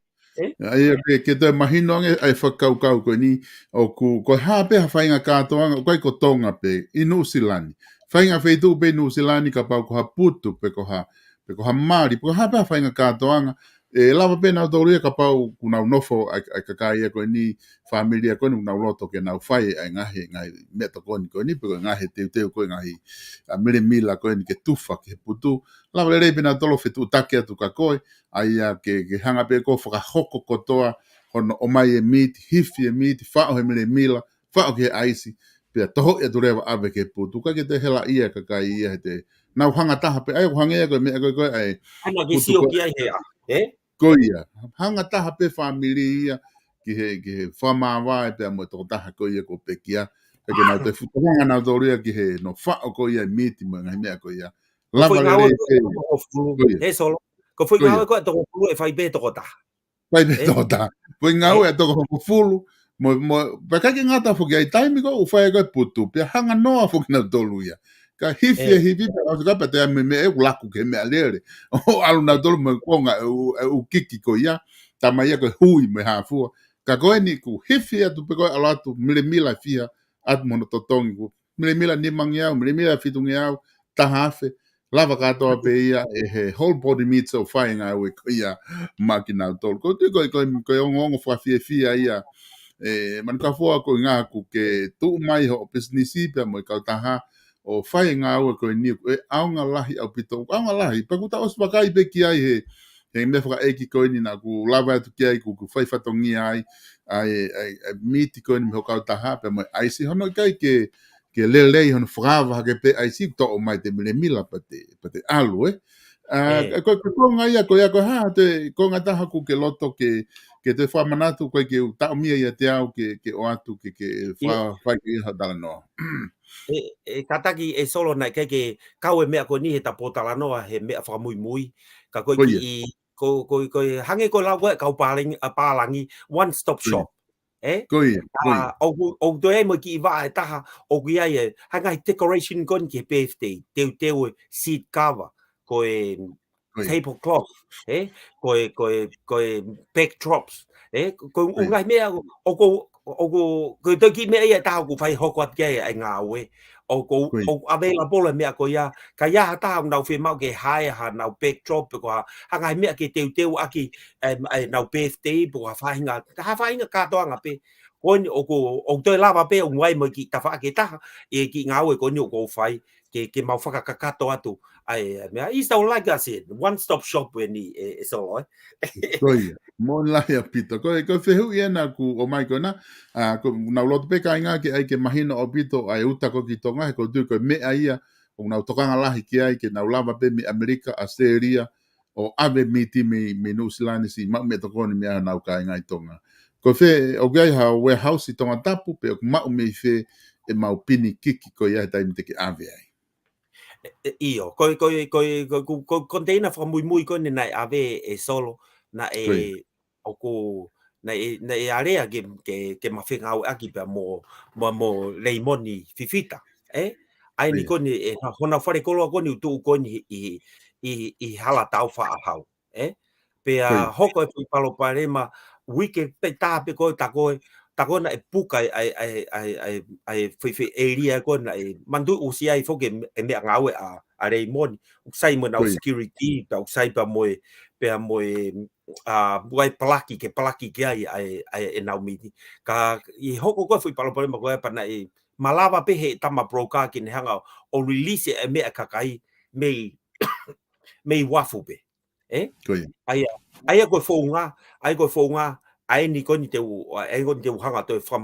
ai ke te mahino ai whakau ko ni o ko ha pe ha whainga kātoanga ko tonga pe I New Zealand whainga whaitu pe New Zealand ka pau ko ha putu pe ko ha Māori pe ko ha pe ha whainga kātoanga e lava pe nau tōruia ka pau kunau nofo ai kakai ko ni familia ko ni nau loto ke nau whai ai ngahi me to ko ni pe ko ngahi teu ko ngahi a mire mila ko ni ke tufa ke putu lava le pe nau tolo fetu take atu ka koe ai ke hanga pe ko whakahoko kotoa hono o mai e meat, hifi e meat, whao he mire mila, whao ke aisi, pia toho e turewa ave ke putu, ka ke te hela ia ka kai ia he te, nau hanga taha pe, ai ko hanga ia koe mea koe ai, putu koe, koia, hanga taha pe whamiri ia, ki he whamawai pia mo toko taha koe ia ko pe kia, ka ke nau te whutahanga nau tōria ki he no whao koe ia meat mo ngai mea koe ia, lava le rei pe, he solo, ko foi ngau ko to ko e fai be to ta Pai be tota. Foi ngau e toko ko fulu. Mo pa ka ki ngata fo ki time ko u fai ko putu. Pe hanga noa fo ki na tolu ia. Ka hifi pa ka pa te me e ulaku ke me alere. O alu na tolu me konga u kiki ko ia. Ta mai ko hui me ha fu. Ka ko ni ku hifi atu pe ko alatu mile mila fia at mono totongi ku. Mile mila ni mangiau, mile mila fitungi au ta hafe. Lava katoa pe ia e he whole body meat so whainga au e ko ia makina tolu. Ko te koe ongo whawhiawhia ia manukafua ko ngā ku ke tuu mai ho businessi pia mo kau taha o whainga au e koe niu e aunga lahi au pito. Aunga lahi, pakuta os wakai pe ki ai he me whaka eki koe ni na ku lava atu ki ai ku whaifatongi ai miti koe ni me ho kau taha pia mo aisi hono kai ke lelei hono whakawa hake pe aisi to o mai te mile mila pa te alu ko ngai ko ya ko ha te ko ngata ha ku ke loto ke te whamanatu koe ke tau mia ia te au ke o atu ke whai ke iha dala noa. Kataki e solo nai ke kau e mea ko ni he ta potala noa he mea whamui ka koe ki I ko hange ko lau koe kau pālangi one stop shop o to e mo ki wa e taha o ki ai e hangai decoration kon ki birthday teu seat cover ko tablecloth ko backdrops ko ungai mea o ko ko to ki me ia ta ko fai hoko at ke ai nga we Koe, o available me ko ya ka ya ta na fe mau ke hai ha na backdrop ko ha nga me ke teu aki ai na birthday po ha fai nga ka to nga pe kon o to lava pe o ngai mo ki ta fa ke ta e ki nga we ko nyu ko fai ke mau fa ka to atu ai me is all like I said one stop shop when it's all right. koe. Mo lai a pito. Koe whehu ia na ku o mai kona. Na uloto pe ka inga ke ai ke mahina o pito ai uta ko ki tonga he ko tu ko mea ia. O na utokanga lahi ki ai ke na ulama pe mi Amerika, Australia. O ave miti me New Zealand si ma me tokoni mea na uka inga i tonga. Ko fe o gai ha warehouse i tonga tapu pe o ma me fe e mau pini kiki ko ia taimi te ke ave ai. Io, ko container fra muy ko na ave e solo na Koe, o ko na area ke mafinga au aki pa mo leimoni fifita ai ni koe, ko ni hona fare ko ni tu ko ni i hala tau fa hau pe koe, hoko e palo parema wike pe ta pe ko ta ko na e puka ai fi area ko na mandu usia i foke me ngawe a Raymond sai mo na koe, security pa sai pa mo buai palaki ke ai e na miti ka i hoko ko fi palo palo ko pa na e malava pe he tama broka ki ne hanga o release e me kakai me wafu pe koe, ai ko fonga ai ni ko ni te hanga to fa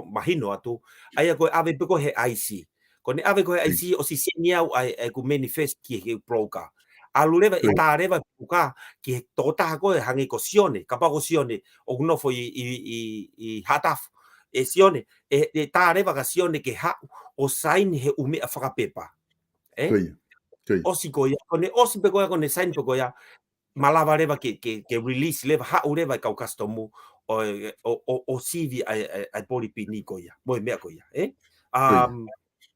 mahino atu ai ko ave pe ko he IC ko ni ave ko he koe, IC o si senia ai ku manifest ki he broker alu leva e koe, ta leva ka ki to ta ko hangi ko sione ka pa ko sione o no fo i hataf e sione e ta leva ka sione ke ha o sign he ume a fa pepa koe, koe, osi ko ya ko ne osi pe ko ne sign pe ko ya malava leva ke release leva ha leva ka customer o CV ai polipini ko ya mo me ko ya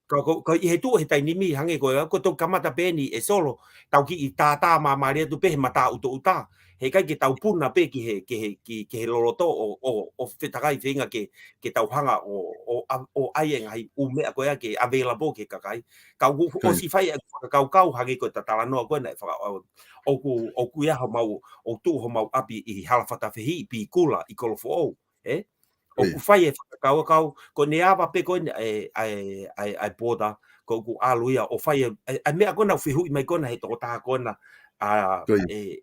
koe, ko i he tu he tai nimi hange ko to kamata peni e solo tau ki i tata ma rea tu pe mata uta he kai ki tau puna pe ki he loloto o fetakai finga ke tau hanga o ai ngai u me ko ya ke available ke kakai o koe, si fai kau hange ko tatala no ko na o ku ya mau o tu ho mau api i halafata fehi pi kula i kolofo o koe, ku fai e kau ko ne ava pe ko ai poda ko ku aluia o fai me kona fihu mai kona he to ta kona a koe,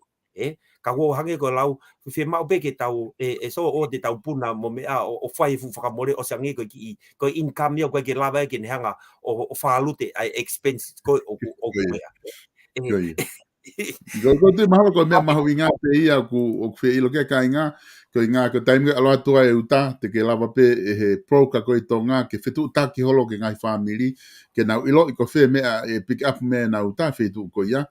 ka wo hange ko lau fi mau pe ke tau so o de tau puna mo me o fai fu fa more o sangi ko income yo ko ke lava ke ne hanga o fa lute ai expense ko o ku koe, e koe. Go te mahalo ko mea maho i ngā pe ia ku o ku whi ilo ke ka inga ko i ngā ko taimga aloa tua e uta te ke lava pe e he proka ko i tō ngā ke whetu uta ki holo ke ngai whamiri ke nau ilo i ko whi mea e pick up mea nau uta whetu ko ia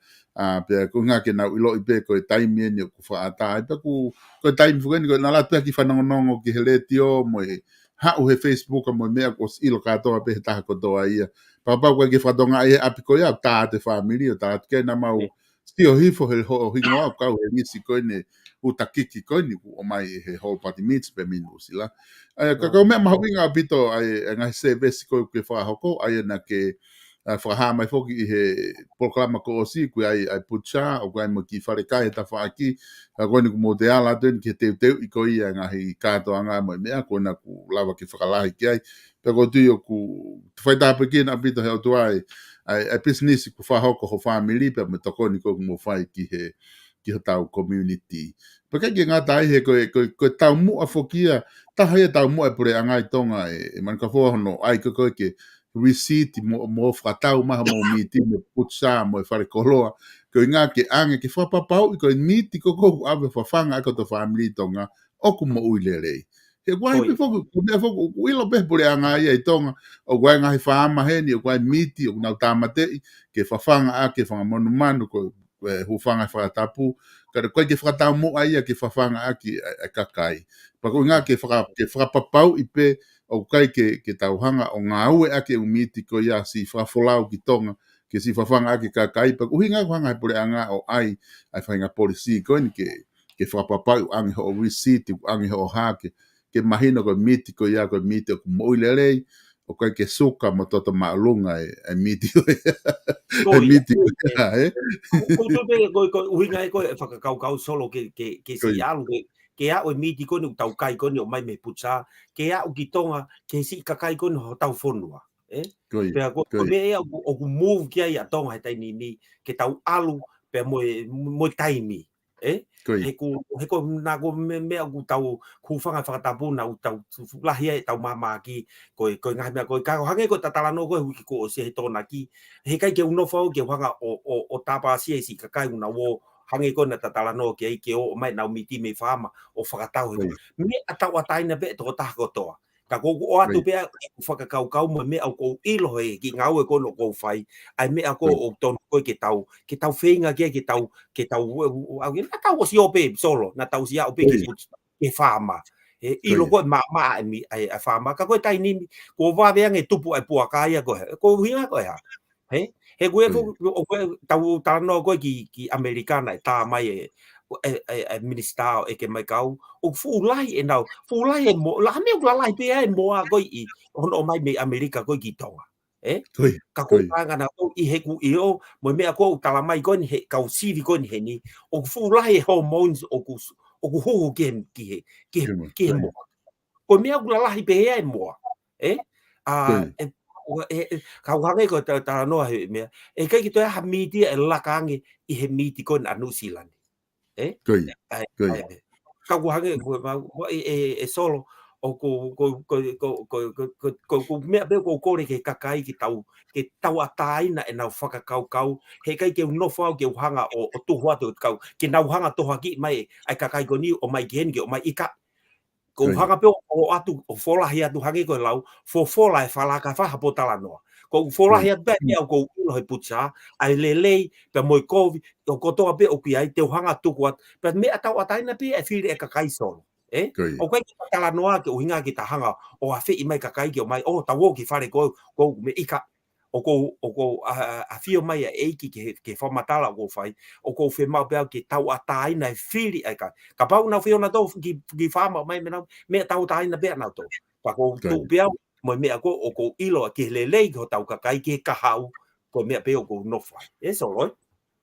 pe ko ngā ke nau ilo i pe ko i taimi e ni o ku whaata e pe ku ko i taimi fukeni ko nala tua ki whanongonongo ki he letio mo e hau he Facebook mo mea ko ilo katoa pe he taha ko toa ia papa ko ke whatonga e api ko ia tā te whamiri o tā ke na mau Stio hifo he ho hingo au kau he nisi koine uta kiki koine o mai he whole party meets pe minu sila. Ka kau mea mahu inga apito ai ngai se vesi koe ke whahoko ai na ke whaha mai foki i he polokalama ko osi kui ai putsa o kui mo ki whare kai he ta whaaki koine ku mo te ala tuen ki he teu i koi a ngahi kātoa ngā mai mea koina ku lawa ki whakalahi ki ai. Pe ko tui o ku whaitape ki na apito he o tuai ai business ku whahoko ho family pe me toko ni ko mo fai ki he tau community. Pa ka ki ngā tai he ko tau mu a fokia ta hai tau mu e pure angai tonga MANUKAFOA hono ai ko ke receipt mo tau maha mo miti mo putsa mo fare koloa ko ngā ke ange ke whapapau ko miti ko ave whawhanga ko to family tonga o ku mo uilelei. He guai pe foku, me foku, uilo pe pure anga ia i tonga, o guai ngahi whaama heni, o guai miti, o nau tāmatei, ke whawhanga a, ke whangamonu manu, ko hufanga whakatapu, kada koe ke whakatau mua ia ke whawhanga a ki kakai. Pako ngā ke whakapapau i pe, o kai ke tauhanga o ngā ue a ke umiti ko ia si whafolau ki tonga, ke si whawhanga a ke kakai, pako uhinga kuhanga pure anga o ai whainga polisi, koe ni ke whakapapau angi ho o receipt, angi ho o hake, ke mahina ko miti ko ia ko miti ko mo ile o kai ke suka mo tota maalunga e miti e miti ko to be ko winga ko whakakau solo ke si alu ke a o miti ko ni tau kai ko ni o mai me putsa ke a o ki tonga ke si kakai ko no tau fonua pe ko me o move ki ai a tonga tai ni ke tau alu pe mo taimi he ko na ko me o tau ku whanga whakatapu na o tau lahi e tau mama ki ko ngai mea ko ka hange ko tatalano ko hui ko o se he tona ki he kai ke uno fau ke whanga o tapa si kakai una wo hange ko na tatalano ke ai ke o mai na miti me whama o whakatau he ko me atau ataina be to ta ko toa ka ko o atu pe whakakau mo me au ko ilo he ki ngau e ko no ko whai ai me ako o ton ko ke tau whenga ke tau au na tau o si ope solo na tau si a ope ke whama ilo ko ma mi ai whama ka ko tai ni ko wa ve nge tupu ai pua kaya ko hinga ko ha he ko o tau tano ko ki americana ta mai minister e ke mai kau o fulai e nau fulai e mo la me la lai pe e mo a ko i ono mai me america ko ki tonga ka ko tanga na o i he ku i o mo me ko tala mai ko ni he kau sivi ko ni he ni o fulai hormones o ku ho ke mo ko me ku la lai pe e mo a ka wange ko ta no me e kai ki to ha miti e la kangi i he miti ko na New Zealand ka wange e solo o ko me be ko ke kakai ki tau ataina e nau whakakau he kai ke no fau ke hanga o tu watu kau ke nau hanga to haki mai ai kakai ko ni o mai gen ke o mai ika ko hanga pe o atu o fola hi atu hangi ko lau fola e fala ka fa hapotala no ko fola hi atu pe ko ilo he putsa ai lele pe moi ko ko to pe o ki ai te hanga tu kwat pe me atau ataina pe e fili e kakai solo o kai tala noa ke o hinga ki ta hanga o a fe i mai kakai ke o mai o ta wo ki fare ko me ika o ko a fio mai e ke fa matala ko fai o ko fe mau pe ke tau atai na fili ai ka pau na fio na to ki fa mai me tau tai na be na to pa ko tu pe mo me ko o ko ilo ke le ko tau kakai ke ka hau ko me pe o ko no fai eso roi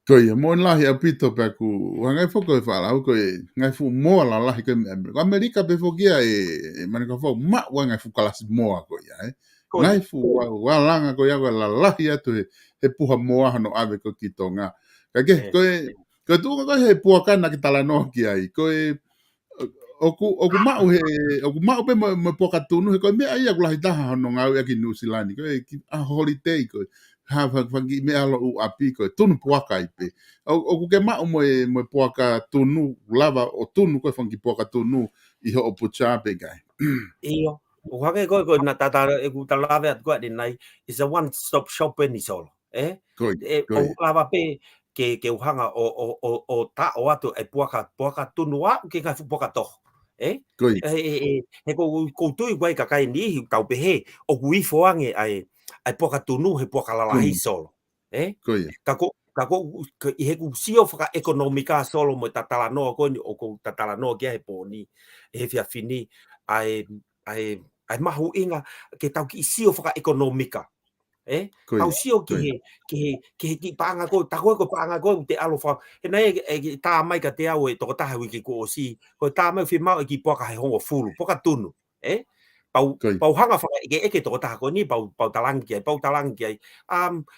ko ia mo lahi a pito pe ku ngai fo ko fa la ko ngai fu mo la lahi ko Amerika pe fo kia e manika fo ma wa ngai fu kala mo ko ia ngai fu wa langa ko ia la lahi atu he puha mo no ave ko ki tonga ka ke ko tu ko he puha kana ki tala no ki ai ko oku mau pe mo poka tunu he ko me ai aku lahi taha no ngau ya ki New Zealand ko a holiday ko ha fangi me alo u api ko tunu poka ipe oku ke mau mo poka tunu lava o tunu ko fangi poka tunu I ho opucha pe gai iyo o hake ko na tata e ku talave at ko din nai is a one stop shop ni solo o lava pe ke uhanga o ta o atu e poka tunua ke ka poka to he ko tu iguai ka kai ni tau pe he o gui foange ai poka tunu he poka lalahi solo ka ko I he ku sio faka ekonomika solo mo tatala no ko ni o ko tatala no ke he poni he fia fini ai mahu inga ke tau ki sio faka ekonomika tau sio ki panga ko ta ko panga ko te alo fa e nei e ta mai ka te au e to ta wi ki ko si ko ta mai fi mau ki poka he hongo fulu poka tunu pau hanga fa ke to ta ko ni pau talang ki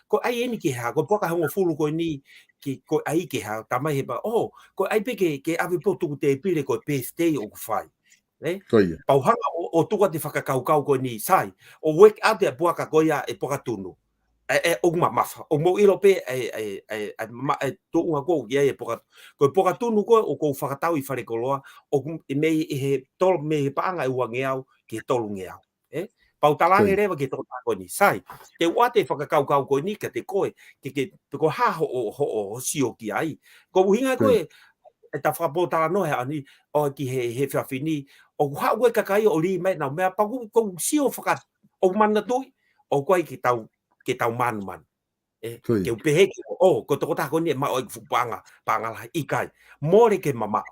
ko ai ni ki ha ko poka hongo fulu ko ni ki ko ai ki ha ta mai he ba ko ai pe ke ave po tu te pile ko pe stay o fai pau hanga o tu te whakakau ko ni sai o wake out e puaka ko ia e poka tunu o mafa o mo ilo pe to unha ko ia e poka tunu ko o ko whakatau I whare koloa o me he tol me paanga e wangeau ke tolu ngeau pau talange rewa ke to ko ni sai te wate whakakau ko ni ke te koe ke ko ha ho sio ki ai ko hinga ko e ta whapotala no he ani o ki he whiawhini o ha ue kakai o li mai na mea pa ko sio whakat o mana tui o koe ki tau man ke upehe ko toko tako ni ma o fupanga panga la ikai more ke mama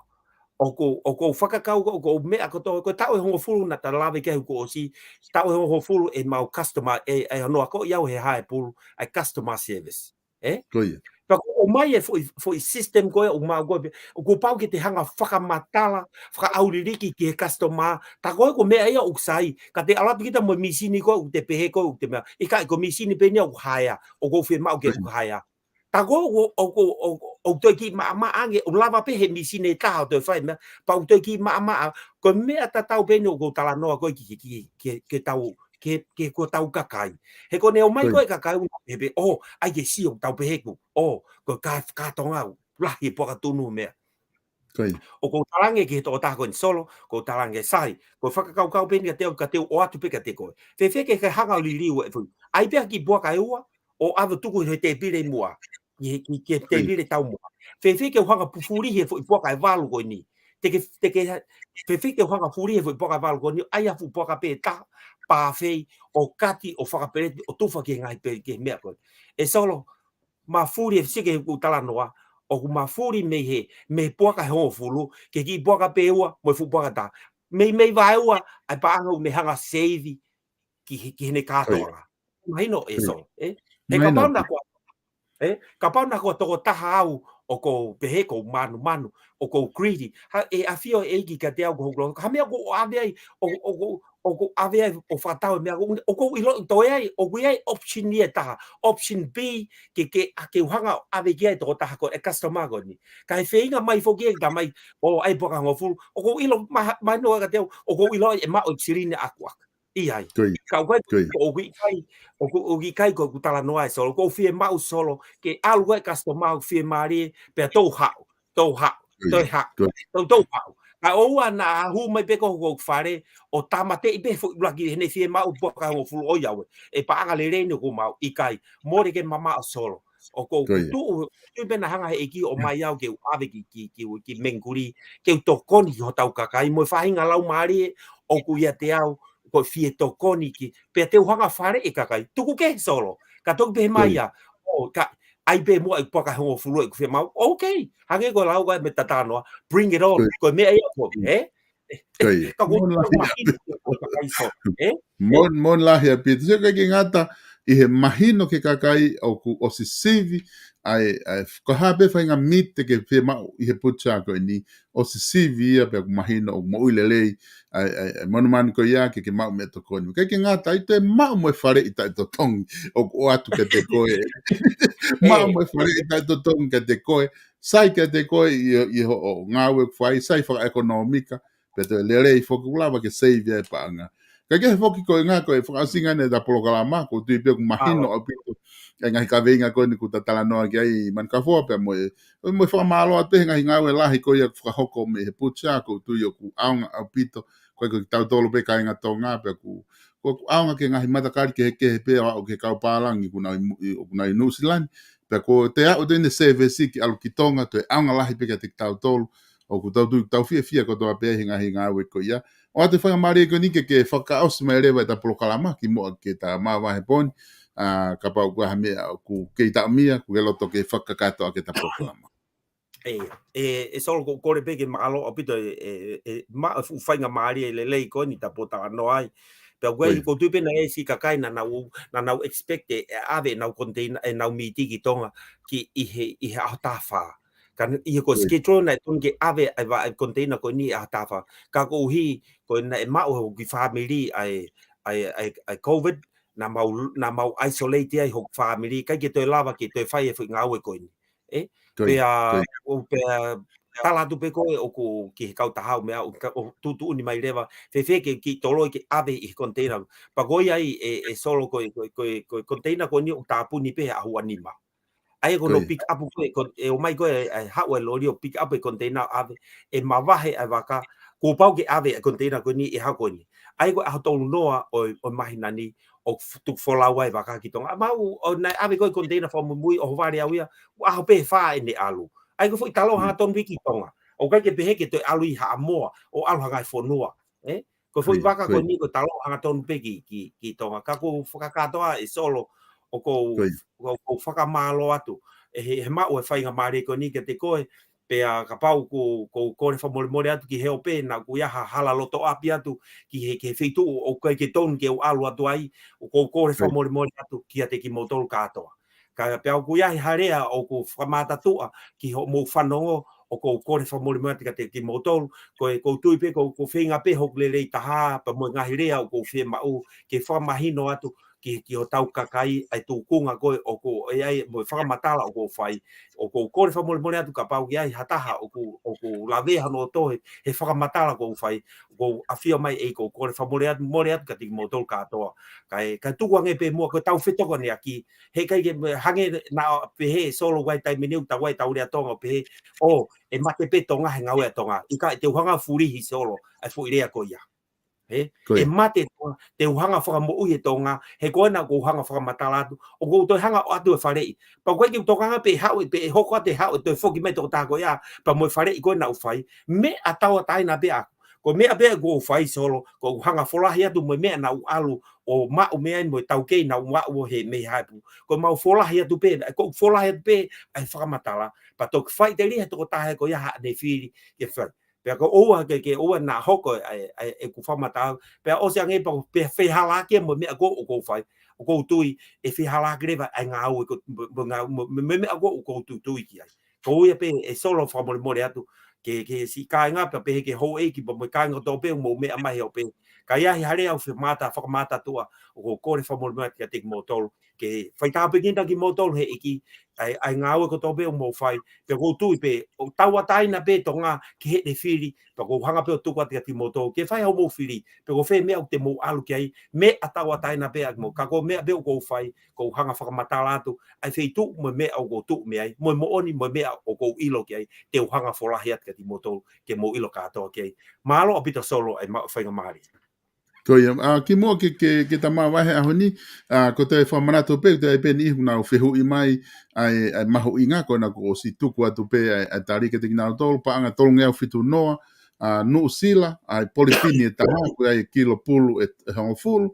o ko whakakau o mea ko tau e hongo fulu na ta lawe ke ko si tau e hongo fulu e mau customer e no ko iau he hae pulu ai customer service Koia. pa o mai e foi system ko o mau go o ko pau ke te hanga whakamatala whakaauriki ki he customer ta ko mea ia o sai ka te ala kita mo misini ko te pehe ko te mea i ka ko misini pe ni o haya o ko fe mau ke o haya ta go o to ki ma ange o lava pe he misine ta o to fai me pa o to ki ma ko me ata tau pe no go tala no ko ki tau ke ko tau kakai he ko ne o mai ko kakai he be o ai ke si o tau pe he ko o ko ka tonga la hi po ka tunu me o ko talange ki to ta ko solo ko talange sai ko whakakau kau pe ni ka te o atu pe ka te ko fe ke hanga li liu e fu ai pe ki bo ka ua o ava tuku he te pire mua ki te pire tau mua fe ke hanga pufuri he fu po ka valu ko ni te ke fe ke hanga pufuri he fu po ka valu ko ni ai fu po ka pe ta pa fe o kati o whakapere o tufa ki ngai pe ke mea ko e solo ma furi e sike ku tala noa o ku ma furi me poka ho fulu ke ki poka pe ua mo fu poka ta me vai ua ai pa anga me hanga save ki ne katonga mai no eso e ka pa na ko ka pa na ko to taha au o ko pehe ko manu o ko greedy ha e afio e ki ka te au ko ha me ko ave o ave o fatao me o ko ilo to e o ku e option ni ta option B ke hanga ave ki to ta ko e customer go ni ka fe inga mai fo ki ta mai o ai po ka ngoful o ko ilo ma no ka te o ko ilo e ma o sirine aqua i ai ka ko o ki kai ko tala noa solo ko fie mau solo ke algo e customer fie mari pe to ha to ka o ana hu mai pe ko fare o tamate i pe fo lagi ne fie mau po ka o fu o yawe e pa anga le rene ko mau i kai more ke mama solo o ko tu be na hanga e ki o mai au ke ave ki menguri ke to koni ho tau kakai mo fa hinga lau mari o ku ia te au ko fie to koni ki pe te hanga fare e kakai tuku ke solo ka to be mai ya o ka ai be mo ai poka ho fulu e fie mau okay hange ko lau ga me tatano bring it on ko me ai ko ka ko mahino ko kakai so mon la he pit se ke ngata I he mahino ke kakai o si sivi ai ko habe fa nga mit ke fe ma I he pucha ko ni o si sivi ia pe mahino o mo ilele ai monuman ko ia ke ma me to ko ni ke ngata I te ma mo fare I ta to tong o atu ke te ko ma mo fare I ta to tong ke te ko sai ke te ko I ho ngawe fai sai fa economica pe te lele I fo ku lava ke save pa nga Kaya foki ko nga ko whakasinga ne da POLOKALAMA ko tu pe mahino o pito e ngai ka venga ko ni ku tatala no ki ai MANUKAFOA pea moe mo whamalo ate ngai ngawe lahi ko ia whakahoko me he pucha ko tu yo ku aunga o pito ko tau tolo pe kai nga tonga pe ku aunga ke ngai matakari ke pe o ke kau palangi kuna New Zealand pe ko te a o tene service ki alu ki tonga to aunga lahi pe ke te tau tolo o ku tau fia ko to pe ngai ngawe ko ia O te whanga mare ko ni ke whakaos mai rewa ta POLOKALAMA ki mo ke ta mawa he poni ka pau kua hamea ku ke ta mia ku ke loto ke whakakato ke ta POLOKALAMA. Solo ko kore pe ke malo apito ma whainga mare le lei ko ni ta pota no ai. Pe wei ko tu pe na si kakai na nau expect ave nau container nau miti ki tonga ki I he atafa. Kan I ko schedule na tun ke ave ai container ko ni atafa ka ko hi ko na ma o ki family ai covid na mau isolate ai ho family ka ke to lava ki to fai fu ngawe ko ni pe tala tu pe ko o ko ki ka ta ha me o tu ni mai leva fe ke ki tolo ki ave I container pa go ai solo ko container ko ni ta pu ni pe a hu anima ai ko no pick up ko o mai ko ha o lo rio pick up container ave ma vahe ai vaka ko pau ke ave container ko ni ha ko ni ai ko ha to noa o mai nani o tu fola wai vaka ki tonga ma o na ave ko container fo mui o vari awia a pe fa ni alu ai ko foi talo ha ton wiki tonga o ka ke pe ke to alu I ha mo o alu ha fo noa ko foi vaka ko ni ko talo ha ton pe ki tonga ka ko foka ka toa solo o ko whakamalo atu he ma o whainga mare ko ni ke te koe pea ka pau ko kore whamore atu ki heo pe na ku iaha hala loto api atu ki he whitu o kai ke tonu ke o alu atu ai o ko kore whamore atu ki a te ki motolu katoa. Ka pea ku iahi harea o ko whamata tua ki ho mo whanongo o ko kore whamore atu ki motolu ko tui pe ko whinga pe hok le taha pa mo ngahi rea o ko whima u ke whamahino atu ki o tau kakai ai tū kunga koe o ko ai mo whakamatala o ko whai o ko kore whamore atu ka pau ki ai hataha o ko laweha no tohe he whakamatala ko whai ko awhia mai e ko kore whamore atu ka tiki motol katoa kai tuku ange pe mua ko tau whetoko ni aki he kai ke hange na pe he solo wai tai miniu ta wai tau rea tonga pe he o e mate pe tonga he ngau e tonga i ka te uhanga furihi solo ai fu irea ko ia e mate te uhanga whakamoui e tonga, he koena ko uhanga whakamatala atu, o ko toi hanga atu e wharei. Pa koe ki tokanga pe hau, pe hoko te hau, toi whoki me toko tāko ia, pa mo e wharei koena u whai, me a taua taina pe aku. Ko mea pe ko u whai solo, ko uhanga wholahi atu mo mea na u alu, o mau mea mo tau kei na u wau he mei haipu. Ko mau wholahi atu pe, ko wholahi atu pe, ai whakamatala, pa toko whai te rihe toko tāhe ko ia haa ne whiri, ke whai. Pea ko oa ke oa na hoko e ku whamata pea o se ange pa pe whehala ke mo mea ko o ko whai o ko tui e whehala ke rewa ai ngā au me mea ko o ko tui ki ai ko ia pe e solo whamore more atu ke si kai ngā pe ke hou e ki pa mo kai ngā tō pe mo mea mai o pe ka ia hi hare au whamata tua o ko kore whamore more atu te ki mo tolu ke whaitape kinta ki mo tolu he iki ai ngā au ko tō pe mo whai pe ko tui pe o taua taina pe to ngā ki he ne whiri, pa ko hanga pe o tuku ati ati moto, ke whai hau mō whiri, pe ko whai mea o te mō alu ki ai, me atawa taina pe ak mo, ka ko mea pe o ko whai, ko hanga whakamatala atu, ai whai tu mo mea o ko tu me ai, mo oni mo mea o ko ilo ki ai, te o hanga wholahi ati ati moto, ke mō ilo katoa ki ai. Malo a pita solo ai whainga maari. Ko ia, ki mua ke ta mawahe aho ni, ko te whamanato pe, te pe ni huna o whehu i mai, ai maho inga, ko na ko si tuku atu pe, ai tarike te kina o tolu, pa anga tolu ngeo fitu noa, nuu sila, ai polipini e taha, ko ai kilo pulu e hongo fulu,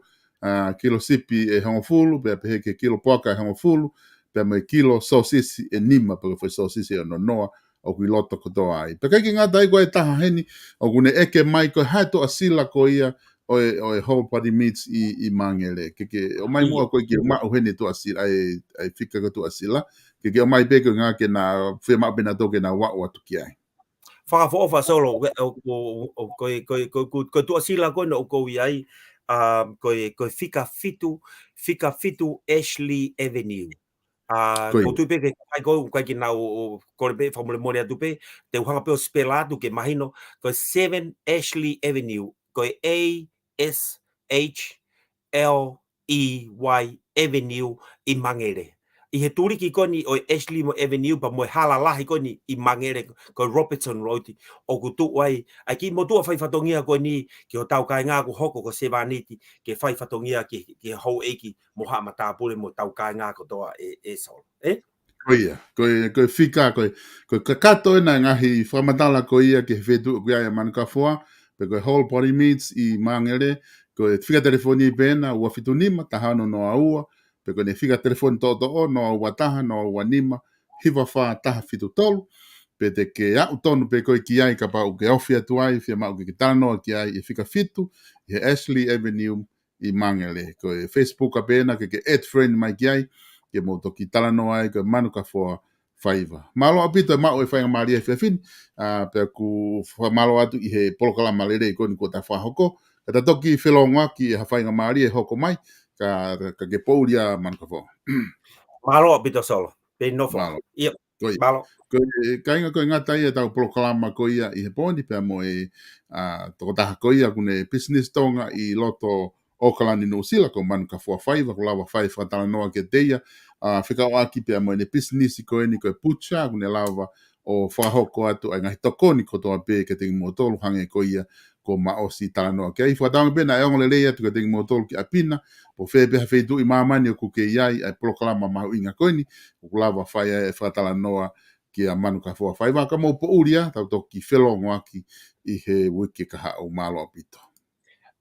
kilo sipi e hongo fulu, pe he ke kilo poaka e hongo fulu, pe mai kilo sosisi e nima, pe foi sosisi e no noa, o kui loto kotoa ai. Pe kai ki ngā tai koe taha heni, o kune eke mai koe hato a sila ko ia, o e whole body meats i mangele. Ke o mai mua koe ki o mau hene tu asila, ai whika ko tu asila. Ke o mai peke ngā ke nā whea mau pena tō ke nā wau atu ki ai. Whakawhoofa solo, ko tu asila koe no ko i ai, ko whika fitu Ashley Avenue. Ko tu pe ke kai ko ki nā o kore pe whamole more atu pe, te uhanga pe o spela atu ke mahino, ko 7 Ashley Avenue, ko ASHLEY Avenue i Mangere. I he turi ki koni o Ashley Avenue pa mo hala lahi koni i Mangere ko Robertson Road o ku tu ai ai ki mo tu fai fatongia ko ni ki o tau kai ngā ko hoko ko sevaniti ke fai fatongia ki hou eki mo ha mata pule mo tau kai ngā ko toa e sol Koia, koe whika, koe kakato e nā ngahi whamatala ko ia ke whetu ko ia manukafoa, pe koe whole body meats i Mangere, koe whika telefoni i pēna, ua whitu nima, tahano no aua, pe koe ne whika telefoni tōto o, no aua taha, no aua nima, hiwa wha taha whitu tolu, pe te ke au tonu pe koe ki ai ka pau ke ofi atu ai, whia mau ke tanoa ki ai, e whika whitu, i he Ashley Avenue i Mangere, koe Facebook a pēna, ke add friend mai ki ai, ke mo toki talano ai ke MANUKAFOA FAIVA. Malo apito mau e whainga maari e whiawhin, pe ku malo atu i he POLOKALAMA lere i koni ko ta whahoko, ka ta toki whelonga ki ha whainga maari e hoko mai, ka ke pouria MANUKAFOA. Malo apito solo, pe nofo. Ia, malo. Ka inga koe ngata ia tau POLOKALAMA ko ia i he poni, pe mo e toko taha ko ia kune business tonga i loto Auckland i Nusila ko MANUKAFOA FAIVA, ko lawa whai whatalanoa ke teia, whika o aki pia mo ne business i koe ni koe pucha, kune lawa o whahoko atu ai ngahi tokoni ko toa pē ke tengi motolu hange ko ia ko maosi talanoa. Ke ai whatanga pēna e ongole lei atu ke tengi motolu ki apina, po whepeha wheitu i mamani o kuke iai ai POLOKALAMA mahu inga koe ni, ko lawa whai e whatalanoa ki a MANUKAFOA FAIVA, ka mo po uria, tau toki whelongo aki i he wiki kaha o malo apito.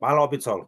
Malo apito solo.